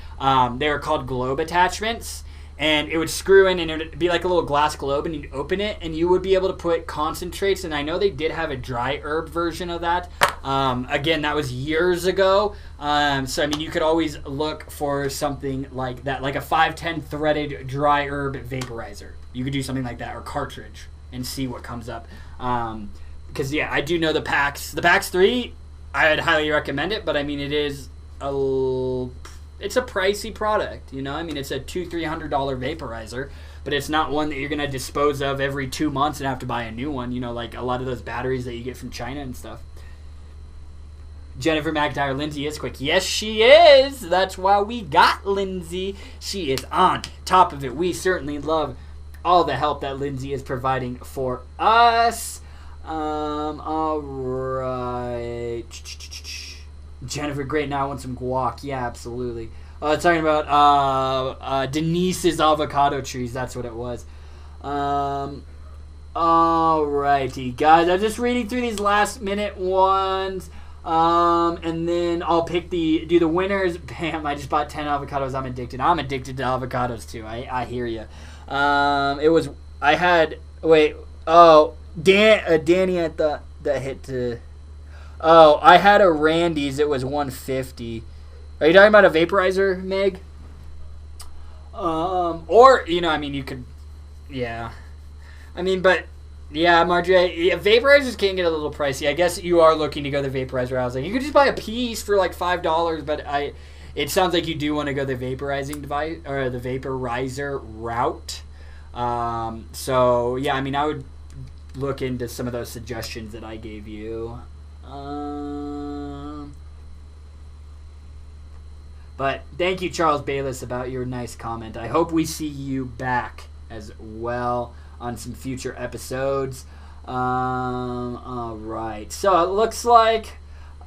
They were called globe attachments. And it would screw in, and it would be like a little glass globe, and you'd open it, and you would be able to put concentrates. And I know they did have a dry herb version of that. Again, that was years ago. So you could always look for something like that, like a 510 threaded dry herb vaporizer. You could do something like that, or cartridge, and see what comes up. Because, I do know the packs. The packs 3, I would highly recommend it, but it is it's a pricey product, it's a $200-300 vaporizer, but it's not one that you're going to dispose of every 2 months and have to buy a new one, like a lot of those batteries that you get from China and stuff. Jennifer McIntyre, Lindsay is quick. Yes, she is. That's why we got Lindsay. She is on top of it. We certainly love all the help that Lindsay is providing for us. All right. Jennifer, great. Now I want some guac. Yeah, absolutely. Talking about Denise's avocado trees. That's what it was. Alrighty, guys. I'm just reading through these last minute ones. And then I'll do the winners. Bam, I just bought 10 avocados. I'm addicted. I'm addicted to avocados too. I hear you. Danny, I thought that hit to... Oh, I had a Randy's. It was $150. Are you talking about a vaporizer, Meg? Or, you could... Yeah. Marjorie, vaporizers can get a little pricey. I guess you are looking to go the vaporizer. I was like, you could just buy a piece for like $5, but it sounds like you do want to go the vaporizing device, or the vaporizer route. I would look into some of those suggestions that I gave you. But thank you, Charles Bayless, about your nice comment. I hope we see you back as well on some future episodes. All right. So it looks like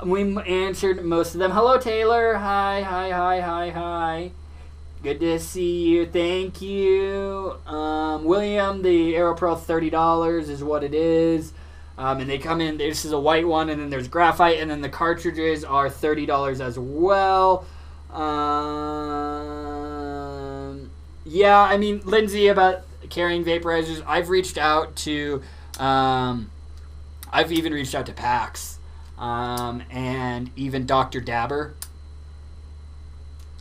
we answered most of them. Hello, Taylor. Hi. Good to see you. Thank you. William, the AeroPro, $30 is what it is. And they come in, this is a white one, and then there's graphite, and then the cartridges are $30 as well. Lindsay, about carrying vaporizers, I've reached out to, I've even reached out to PAX, and even Dr. Dabber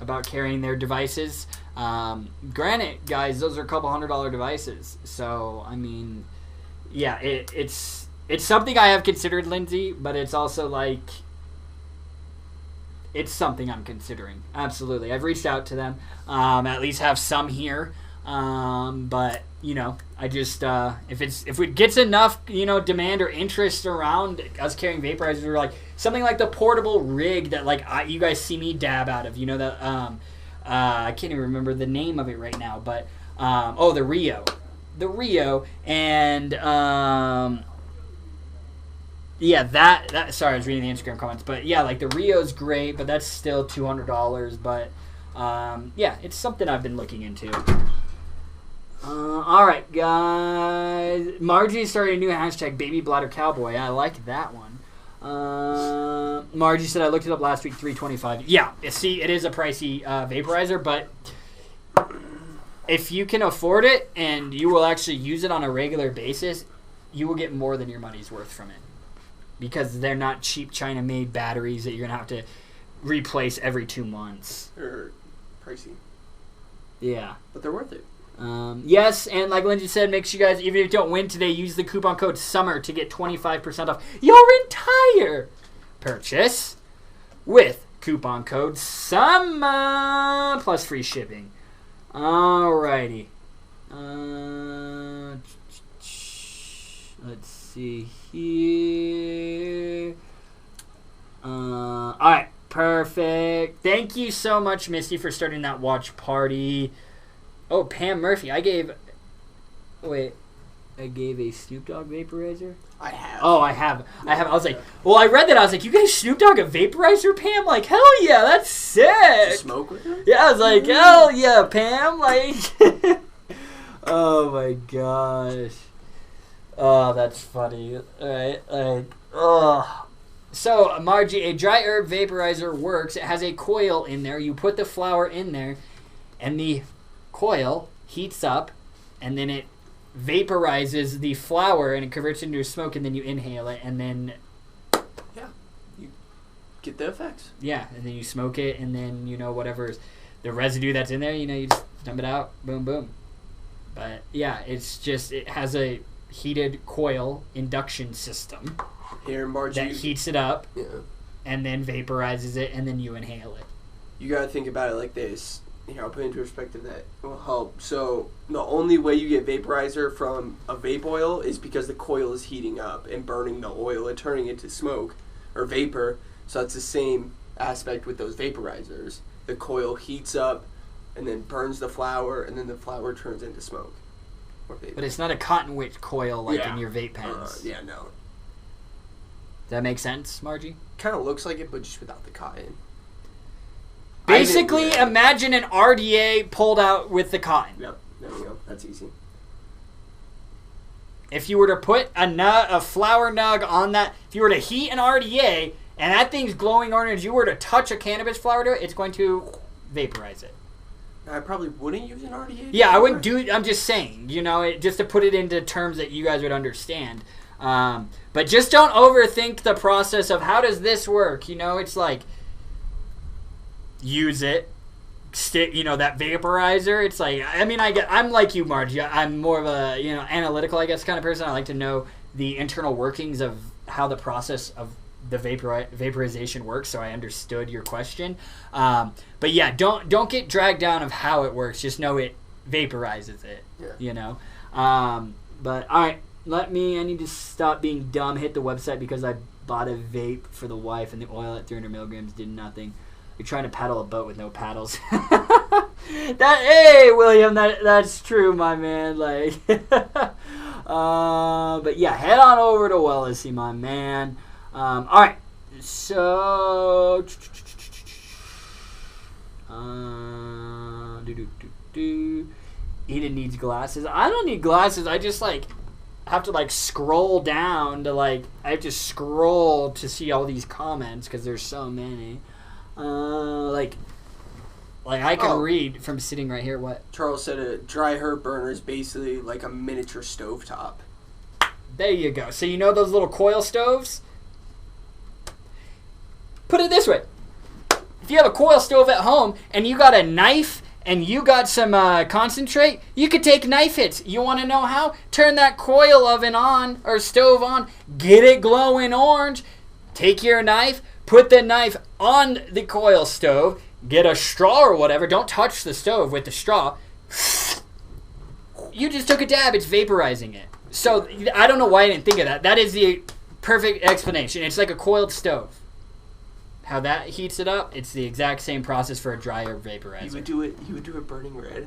about carrying their devices. Granted, guys, those are a couple $100 devices, so, it's something I have considered, Lindsay, but it's also like, it's something I'm considering. Absolutely. I've reached out to them. At least have some here. But, I just, if it gets enough, demand or interest around us carrying vaporizers, or like something like the portable rig that you guys see me dab out of, I can't even remember the name of it right now, but, the Rio. The Rio, and, sorry, I was reading the Instagram comments, but the Rio's great, but that's still $200, but, it's something I've been looking into. Alright, guys. Margie started a new hashtag, Baby Bladder Cowboy. I like that one. Margie said, I looked it up last week, $325. Yeah, see, it is a pricey vaporizer, but if you can afford it and you will actually use it on a regular basis, you will get more than your money's worth from it. Because they're not cheap China-made batteries that you're going to have to replace every 2 months. They're pricey. Yeah. But they're worth it. Yes, and like Lindsay said, make sure you guys, even if you don't win today, use the coupon code SUMMER to get 25% off your entire purchase with coupon code SUMMER plus free shipping. Alrighty. Let's see here. Alright. Perfect. Thank you so much, Misty, for starting that watch party. Oh, Pam Murphy. I gave a Snoop Dogg vaporizer? I have. Oh, I have. I was like, well, I read that. I was like, you guys Snoop Dogg a vaporizer, Pam? Like, hell yeah, that's sick. Did you smoke with him? Yeah, I was like, hell yeah, Pam. Like, oh my gosh. Oh, that's funny. All right. Oh. So, Margie, a dry herb vaporizer works. It has a coil in there. You put the flower in there, and the coil heats up, and then it vaporizes the flower, and it converts it into smoke, and then you inhale it, and then... Yeah. You get the effects. Yeah, and then you smoke it, and then, whatever the residue that's in there, you just dump it out. Boom, boom. But, yeah, it has a heated coil induction system. Here, Margie, that heats it up, yeah, and then vaporizes it, and then you inhale it. You gotta think about it like this. I'll put it into perspective that will help. So the only way you get vaporizer from a vape oil is because the coil is heating up and burning the oil and turning it to smoke or vapor. So that's the same aspect with those vaporizers. The coil heats up and then burns the flower, and then the flower turns into smoke. Or vapor. But it's not a cotton wick coil like in your vape pens. Yeah, no. Does that make sense, Margie? Kind of looks like it, but just without the cotton. Basically, imagine an RDA pulled out with the cotton. Yep, there we go. That's easy. If you were to put a flower nug on that, if you were to heat an RDA and that thing's glowing orange, you were to touch a cannabis flower to it, it's going to vaporize it. I probably wouldn't use an RDA. Yeah, I wouldn't do it. I'm just saying, just to put it into terms that you guys would understand. But just don't overthink the process of how does this work. It's like, use it, stick, that vaporizer. It's like, I'm like you, Margie. I'm more of a, analytical, I guess, kind of person. I like to know the internal workings of how the process of the vaporization works. So I understood your question. But yeah, don't get dragged down of how it works. Just know it vaporizes it. Yeah. But all right. I need to stop being dumb, hit the website because I bought a vape for the wife and the oil at 300 milligrams did nothing. You're trying to paddle a boat with no paddles. Hey, William, that's true, my man. Like, but yeah, head on over to Wellesley, my man. All right, so Eden needs glasses. I don't need glasses. I just have to scroll down to I have to scroll to see all these comments because there's so many. I can read from sitting right here. What Charles said, a dry herb burner is basically like a miniature stovetop. There you go. So those little coil stoves? Put it this way. If you have a coil stove at home and you got a knife and you got some concentrate, you could take knife hits. You want to know how? Turn that coil oven on, or stove on, get it glowing orange, take your knife, put the knife on the coil stove, get a straw or whatever, don't touch the stove with the straw. You just took a dab, it's vaporizing it. So, I don't know why I didn't think of that. That is the perfect explanation. It's like a coiled stove. How that heats it up, it's the exact same process for a dry herb vaporizer. You would do it burning red?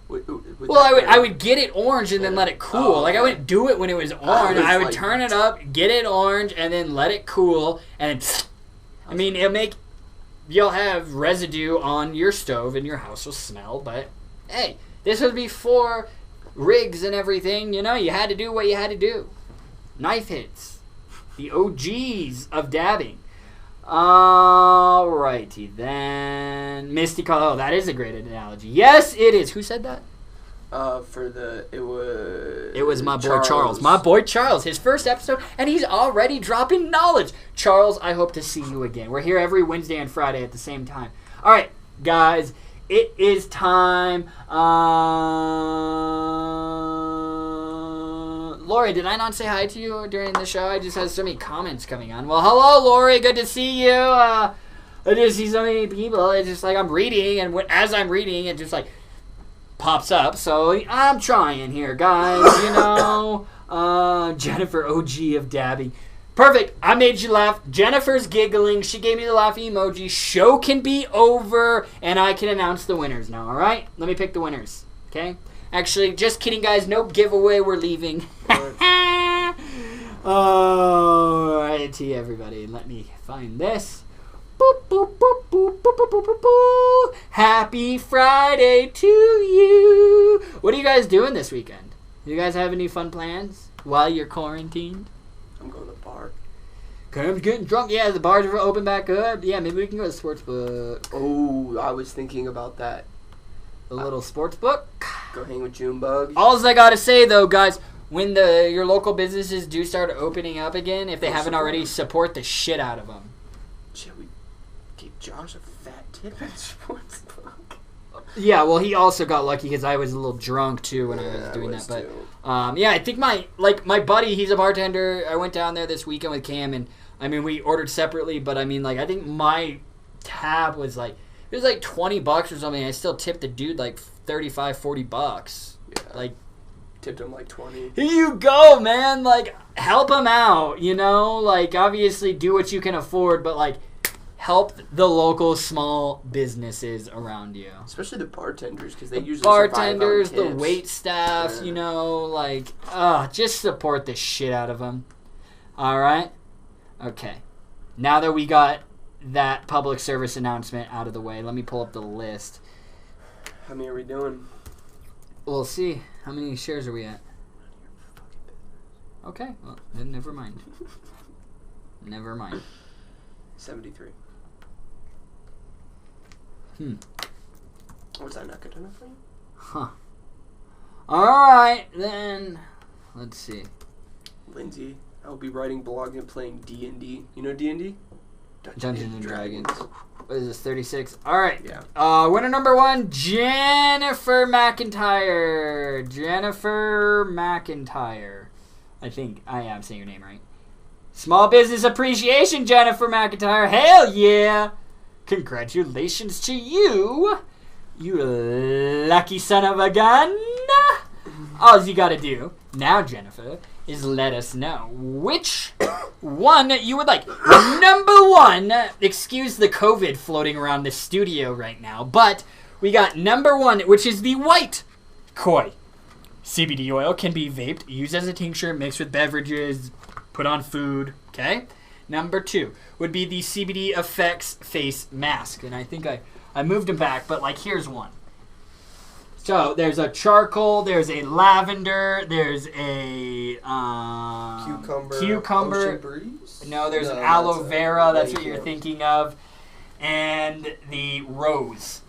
Well, I would get it orange and then let it cool. I wouldn't do it when it was orange. I would turn it up, get it orange, and then let it cool. And you'll have residue on your stove and your house will smell. But hey, this was before rigs and everything. You had to do what you had to do. Knife hits, the OGs of dabbing. Alrighty then. Misty call. Oh, that is a great analogy. Yes, it is. Who said that? It was my boy Charles. My boy Charles. His first episode, and he's already dropping knowledge. Charles, I hope to see you again. We're here every Wednesday and Friday at the same time. All right, guys, it is time. Lori, did I not say hi to you during the show? I just had so many comments coming on. Well, hello, Lori. Good to see you. I just see so many people. It's just I'm reading, and as I'm reading, it just pops up. So I'm trying here, guys. Jennifer, OG of dabbing. Perfect. I made you laugh. Jennifer's giggling. She gave me the laughing emoji. Show can be over, and I can announce the winners now, all right? Let me pick the winners, okay? Actually, just kidding, guys. No giveaway. We're leaving. All righty, everybody. Let me find this. Boop, boop, boop, boop, boop, boop, boop, boop, boop. Happy Friday to you. What are you guys doing this weekend? Do you guys have any fun plans while you're quarantined? I'm going to the bar. I'm getting drunk. Yeah, the bars are open back up. Yeah, maybe we can go to the sports book. Oh, I was thinking about that. The little sports book. Go hang with Junebug. All I gotta say though, guys, when your local businesses do start opening up again, if they haven't already, support the shit out of them. Shit, we gave Josh a fat tip at sports book. Yeah, well, he also got lucky because I was a little drunk too when I was doing that. But yeah, I think my buddy, he's a bartender. I went down there this weekend with Cam, and I mean we ordered separately, but I mean I think my tab was it was like $20 or something. I still tipped the dude like $35-40. Yeah. Tipped him like 20. Here you go, man. Help him out. Obviously do what you can afford, but help the local small businesses around you. Especially the bartenders, because they usually bartenders, survive on the tips. wait staff, just support the shit out of them. All right? Okay. Now that we got that public service announcement out of the way, let me pull up the list. How many are we doing? We'll see. How many shares are we at? Okay. Well, then never mind. Never mind. 73. Was that not good enough for you? Huh. Alright, then. Let's see. Lindsay, I will be writing, blogging, and playing D&D. You know D&D? Dungeons and Dragons. What is this, 36? Alright. Yeah. Winner number 1, Jennifer McIntyre. Jennifer McIntyre. I think I am saying your name right. Small Business Appreciation, Jennifer McIntyre. Hell yeah. Congratulations to you. You lucky son of a gun. All you gotta do now, Jennifer, is let us know which one you would like. Number 1, excuse the COVID floating around the studio right now, but we got number 1, which is the white Koi CBD oil. Can be vaped, used as a tincture, mixed with beverages, put on food, okay? Number 2 would be the CBD Effects face mask, and I think I moved them back, but here's one. So there's a charcoal, there's a lavender, there's a cucumber. Ocean breeze? No, there's an aloe vera. That's what you're thinking of, and the rose.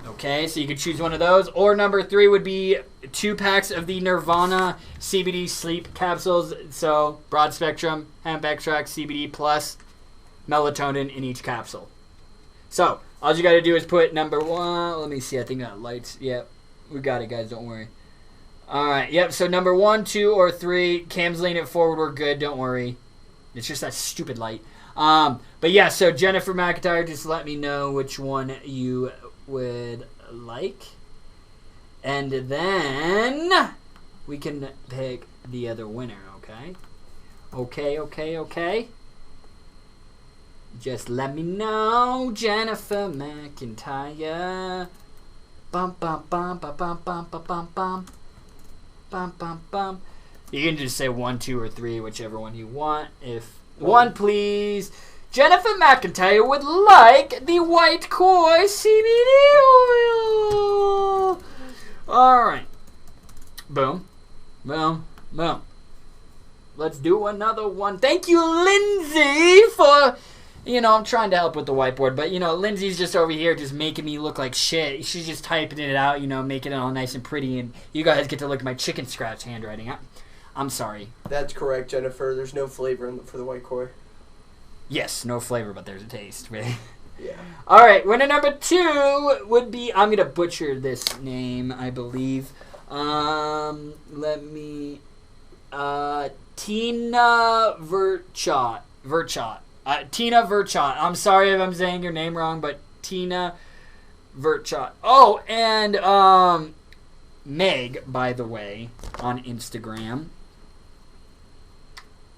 Okay, so you could choose one of those. Or number 3 would be 2 packs of the Nirvana Cbd Sleep Capsules. So broad spectrum, hemp extract, CBD plus melatonin in each capsule. So all you got to do is put number 1. Let me see. I think I got lights. Yep, we got it, guys. Don't worry. All right. Yep. So number 1, 2, or 3. Cam's leaning it forward. We're good. Don't worry. It's just that stupid light. But yeah. So Jennifer McIntyre, just let me know which one you would like, and then we can pick the other winner. Okay. Just let me know, Jennifer McIntyre. Bum bum bum bum bum bum bum bum bum bum bum bum. You can just say 1, 2, or 3, whichever one you want. If 1, please. Jennifer McIntyre would like the white Koi CBD oil. All right. Boom. Boom. Boom. Let's do another one. Thank you, Lindsay, for... I'm trying to help with the whiteboard, but, Lindsay's just over here just making me look like shit. She's just typing it out, making it all nice and pretty, and you guys get to look at my chicken scratch handwriting. I'm sorry. That's correct, Jennifer. There's no flavor for the white Koi. Yes, no flavor, but there's a taste, really. Yeah. All right, winner number 2 would be, I'm going to butcher this name, I believe. Let me, Tina Verchot. Tina Verchot. I'm sorry if I'm saying your name wrong, but Tina Verchot. Oh, and, Meg, by the way, on Instagram.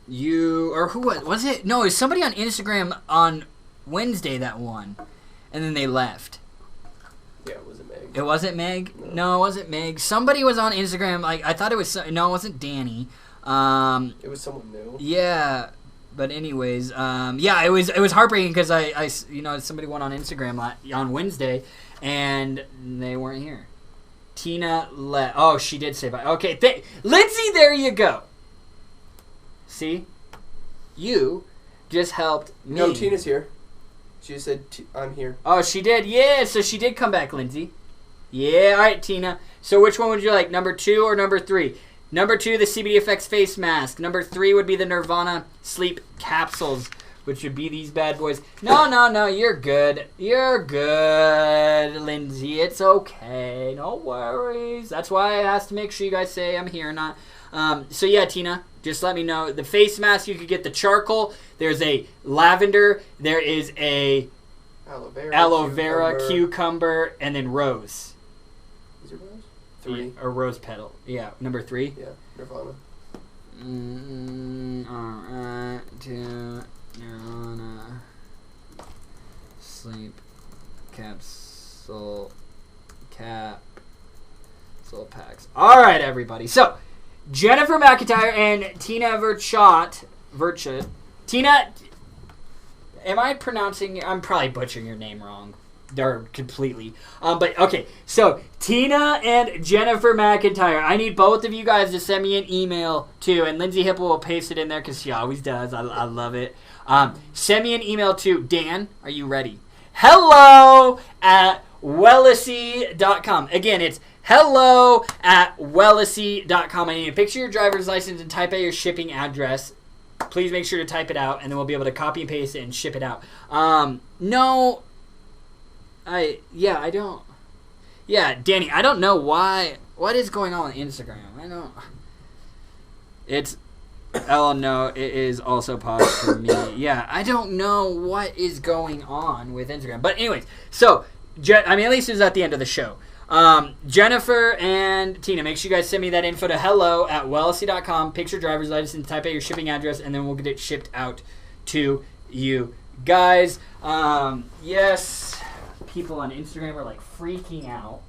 or who was it? No, it was somebody on Instagram on Wednesday that won, and then they left. Yeah, it wasn't Meg. It wasn't Meg? No, it wasn't Meg. Somebody was on Instagram. Like, I thought it was... No, it wasn't Danny. It was someone new. Yeah. But anyways, yeah, it was heartbreaking because I somebody went on Instagram on Wednesday, and they weren't here. Tina oh, she did say bye. Okay, Lindsay, there you go. See? You just helped me. No, Tina's here. She just said, I'm here. Oh, she did? Yeah, so she did come back, Lindsay. Yeah, all right, Tina. So which one would you like, number 2 or number 3? Number 2, the CBD Effects face mask. Number 3 would be the Nirvana Sleep Capsules, which would be these bad boys. No, you're good. You're good, Lindsay. It's okay. No worries. That's why I asked to make sure you guys say I'm here or not. So yeah, Tina, just let me know. The face mask, you could get the charcoal. There's a lavender. There is a aloe vera, cucumber, and then rose. Is it rose? 3. Or rose petal. Yeah, number 3. Yeah, Nirvana. Alright, to Nirvana Sleep Capsule packs. Alright, everybody. So, Jennifer McIntyre and Tina Verchot. Tina, am I pronouncing... I'm probably butchering your name wrong. They're completely. But, okay. So, Tina and Jennifer McIntyre. I need both of you guys to send me an email, too. And Lindsay Hipple will paste it in there because she always does. I love it. Send me an email to Dan. Are you ready? hello@wellisy.com. Again, it's hello@wellisy.com. I need a picture of your driver's license and type out your shipping address. Please make sure to type it out, and then we'll be able to copy and paste it and ship it out. No... I don't. Yeah, Danny, I don't know why. What is going on with Instagram? I don't. It's. Oh, no, it is also paused for me. Yeah, I don't know what is going on with Instagram. But, anyways, so, at least it was at the end of the show. Jennifer and Tina, make sure you guys send me that info to hello@wellisy.com. Picture driver's license, type out your shipping address, and then we'll get it shipped out to you guys. Yes. People on Instagram are like freaking out.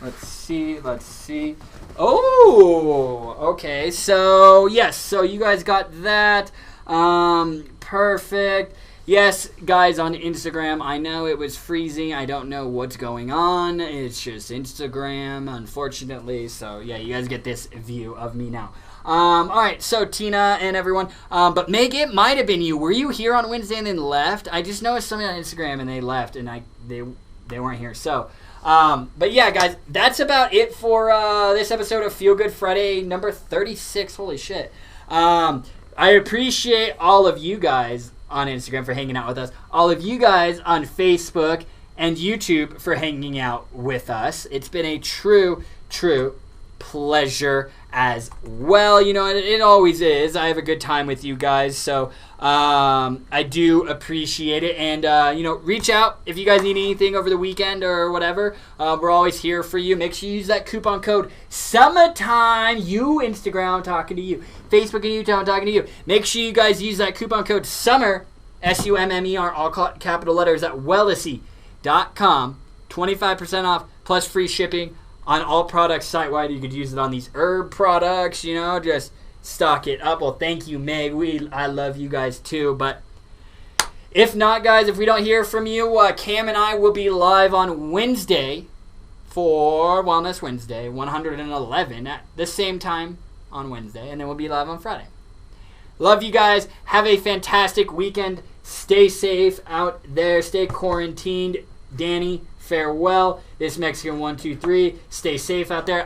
Let's see. Oh, okay. So, yes. So, you guys got that. Perfect. Yes, guys, on Instagram, I know it was freezing. I don't know what's going on. It's just Instagram, unfortunately. So, yeah, you guys get this view of me now. All right, so Tina and everyone. But Meg, it might have been you. Were you here on Wednesday and then left? I just noticed something on Instagram and they left, and they weren't here. So, but yeah, guys, that's about it for this episode of Feel Good Friday number 36. Holy shit. I appreciate all of you guys on Instagram for hanging out with us. All of you guys on Facebook and YouTube for hanging out with us. It's been a true pleasure as well. You know, it always is. I have a good time with you guys, so I do appreciate it. And reach out if you guys need anything over the weekend or whatever. We're always here for you. Make sure you use that coupon code summertime. You Instagram, I'm talking to you. Facebook and YouTube, I'm talking to you. Make sure you guys use that coupon code SUMMER, SUMMER, all capital letters, at wellisy.com. 25% off plus free shipping on all products site-wide. You could use it on these herb products, just stock it up. Well, thank you, Meg. I love you guys too. But if not, guys, if we don't hear from you, Cam and I will be live on Wednesday for Wellness Wednesday, 111, at the same time on Wednesday. And then we'll be live on Friday. Love you guys. Have a fantastic weekend. Stay safe out there. Stay quarantined. Danny, farewell. This Mexican 123. Stay safe out there.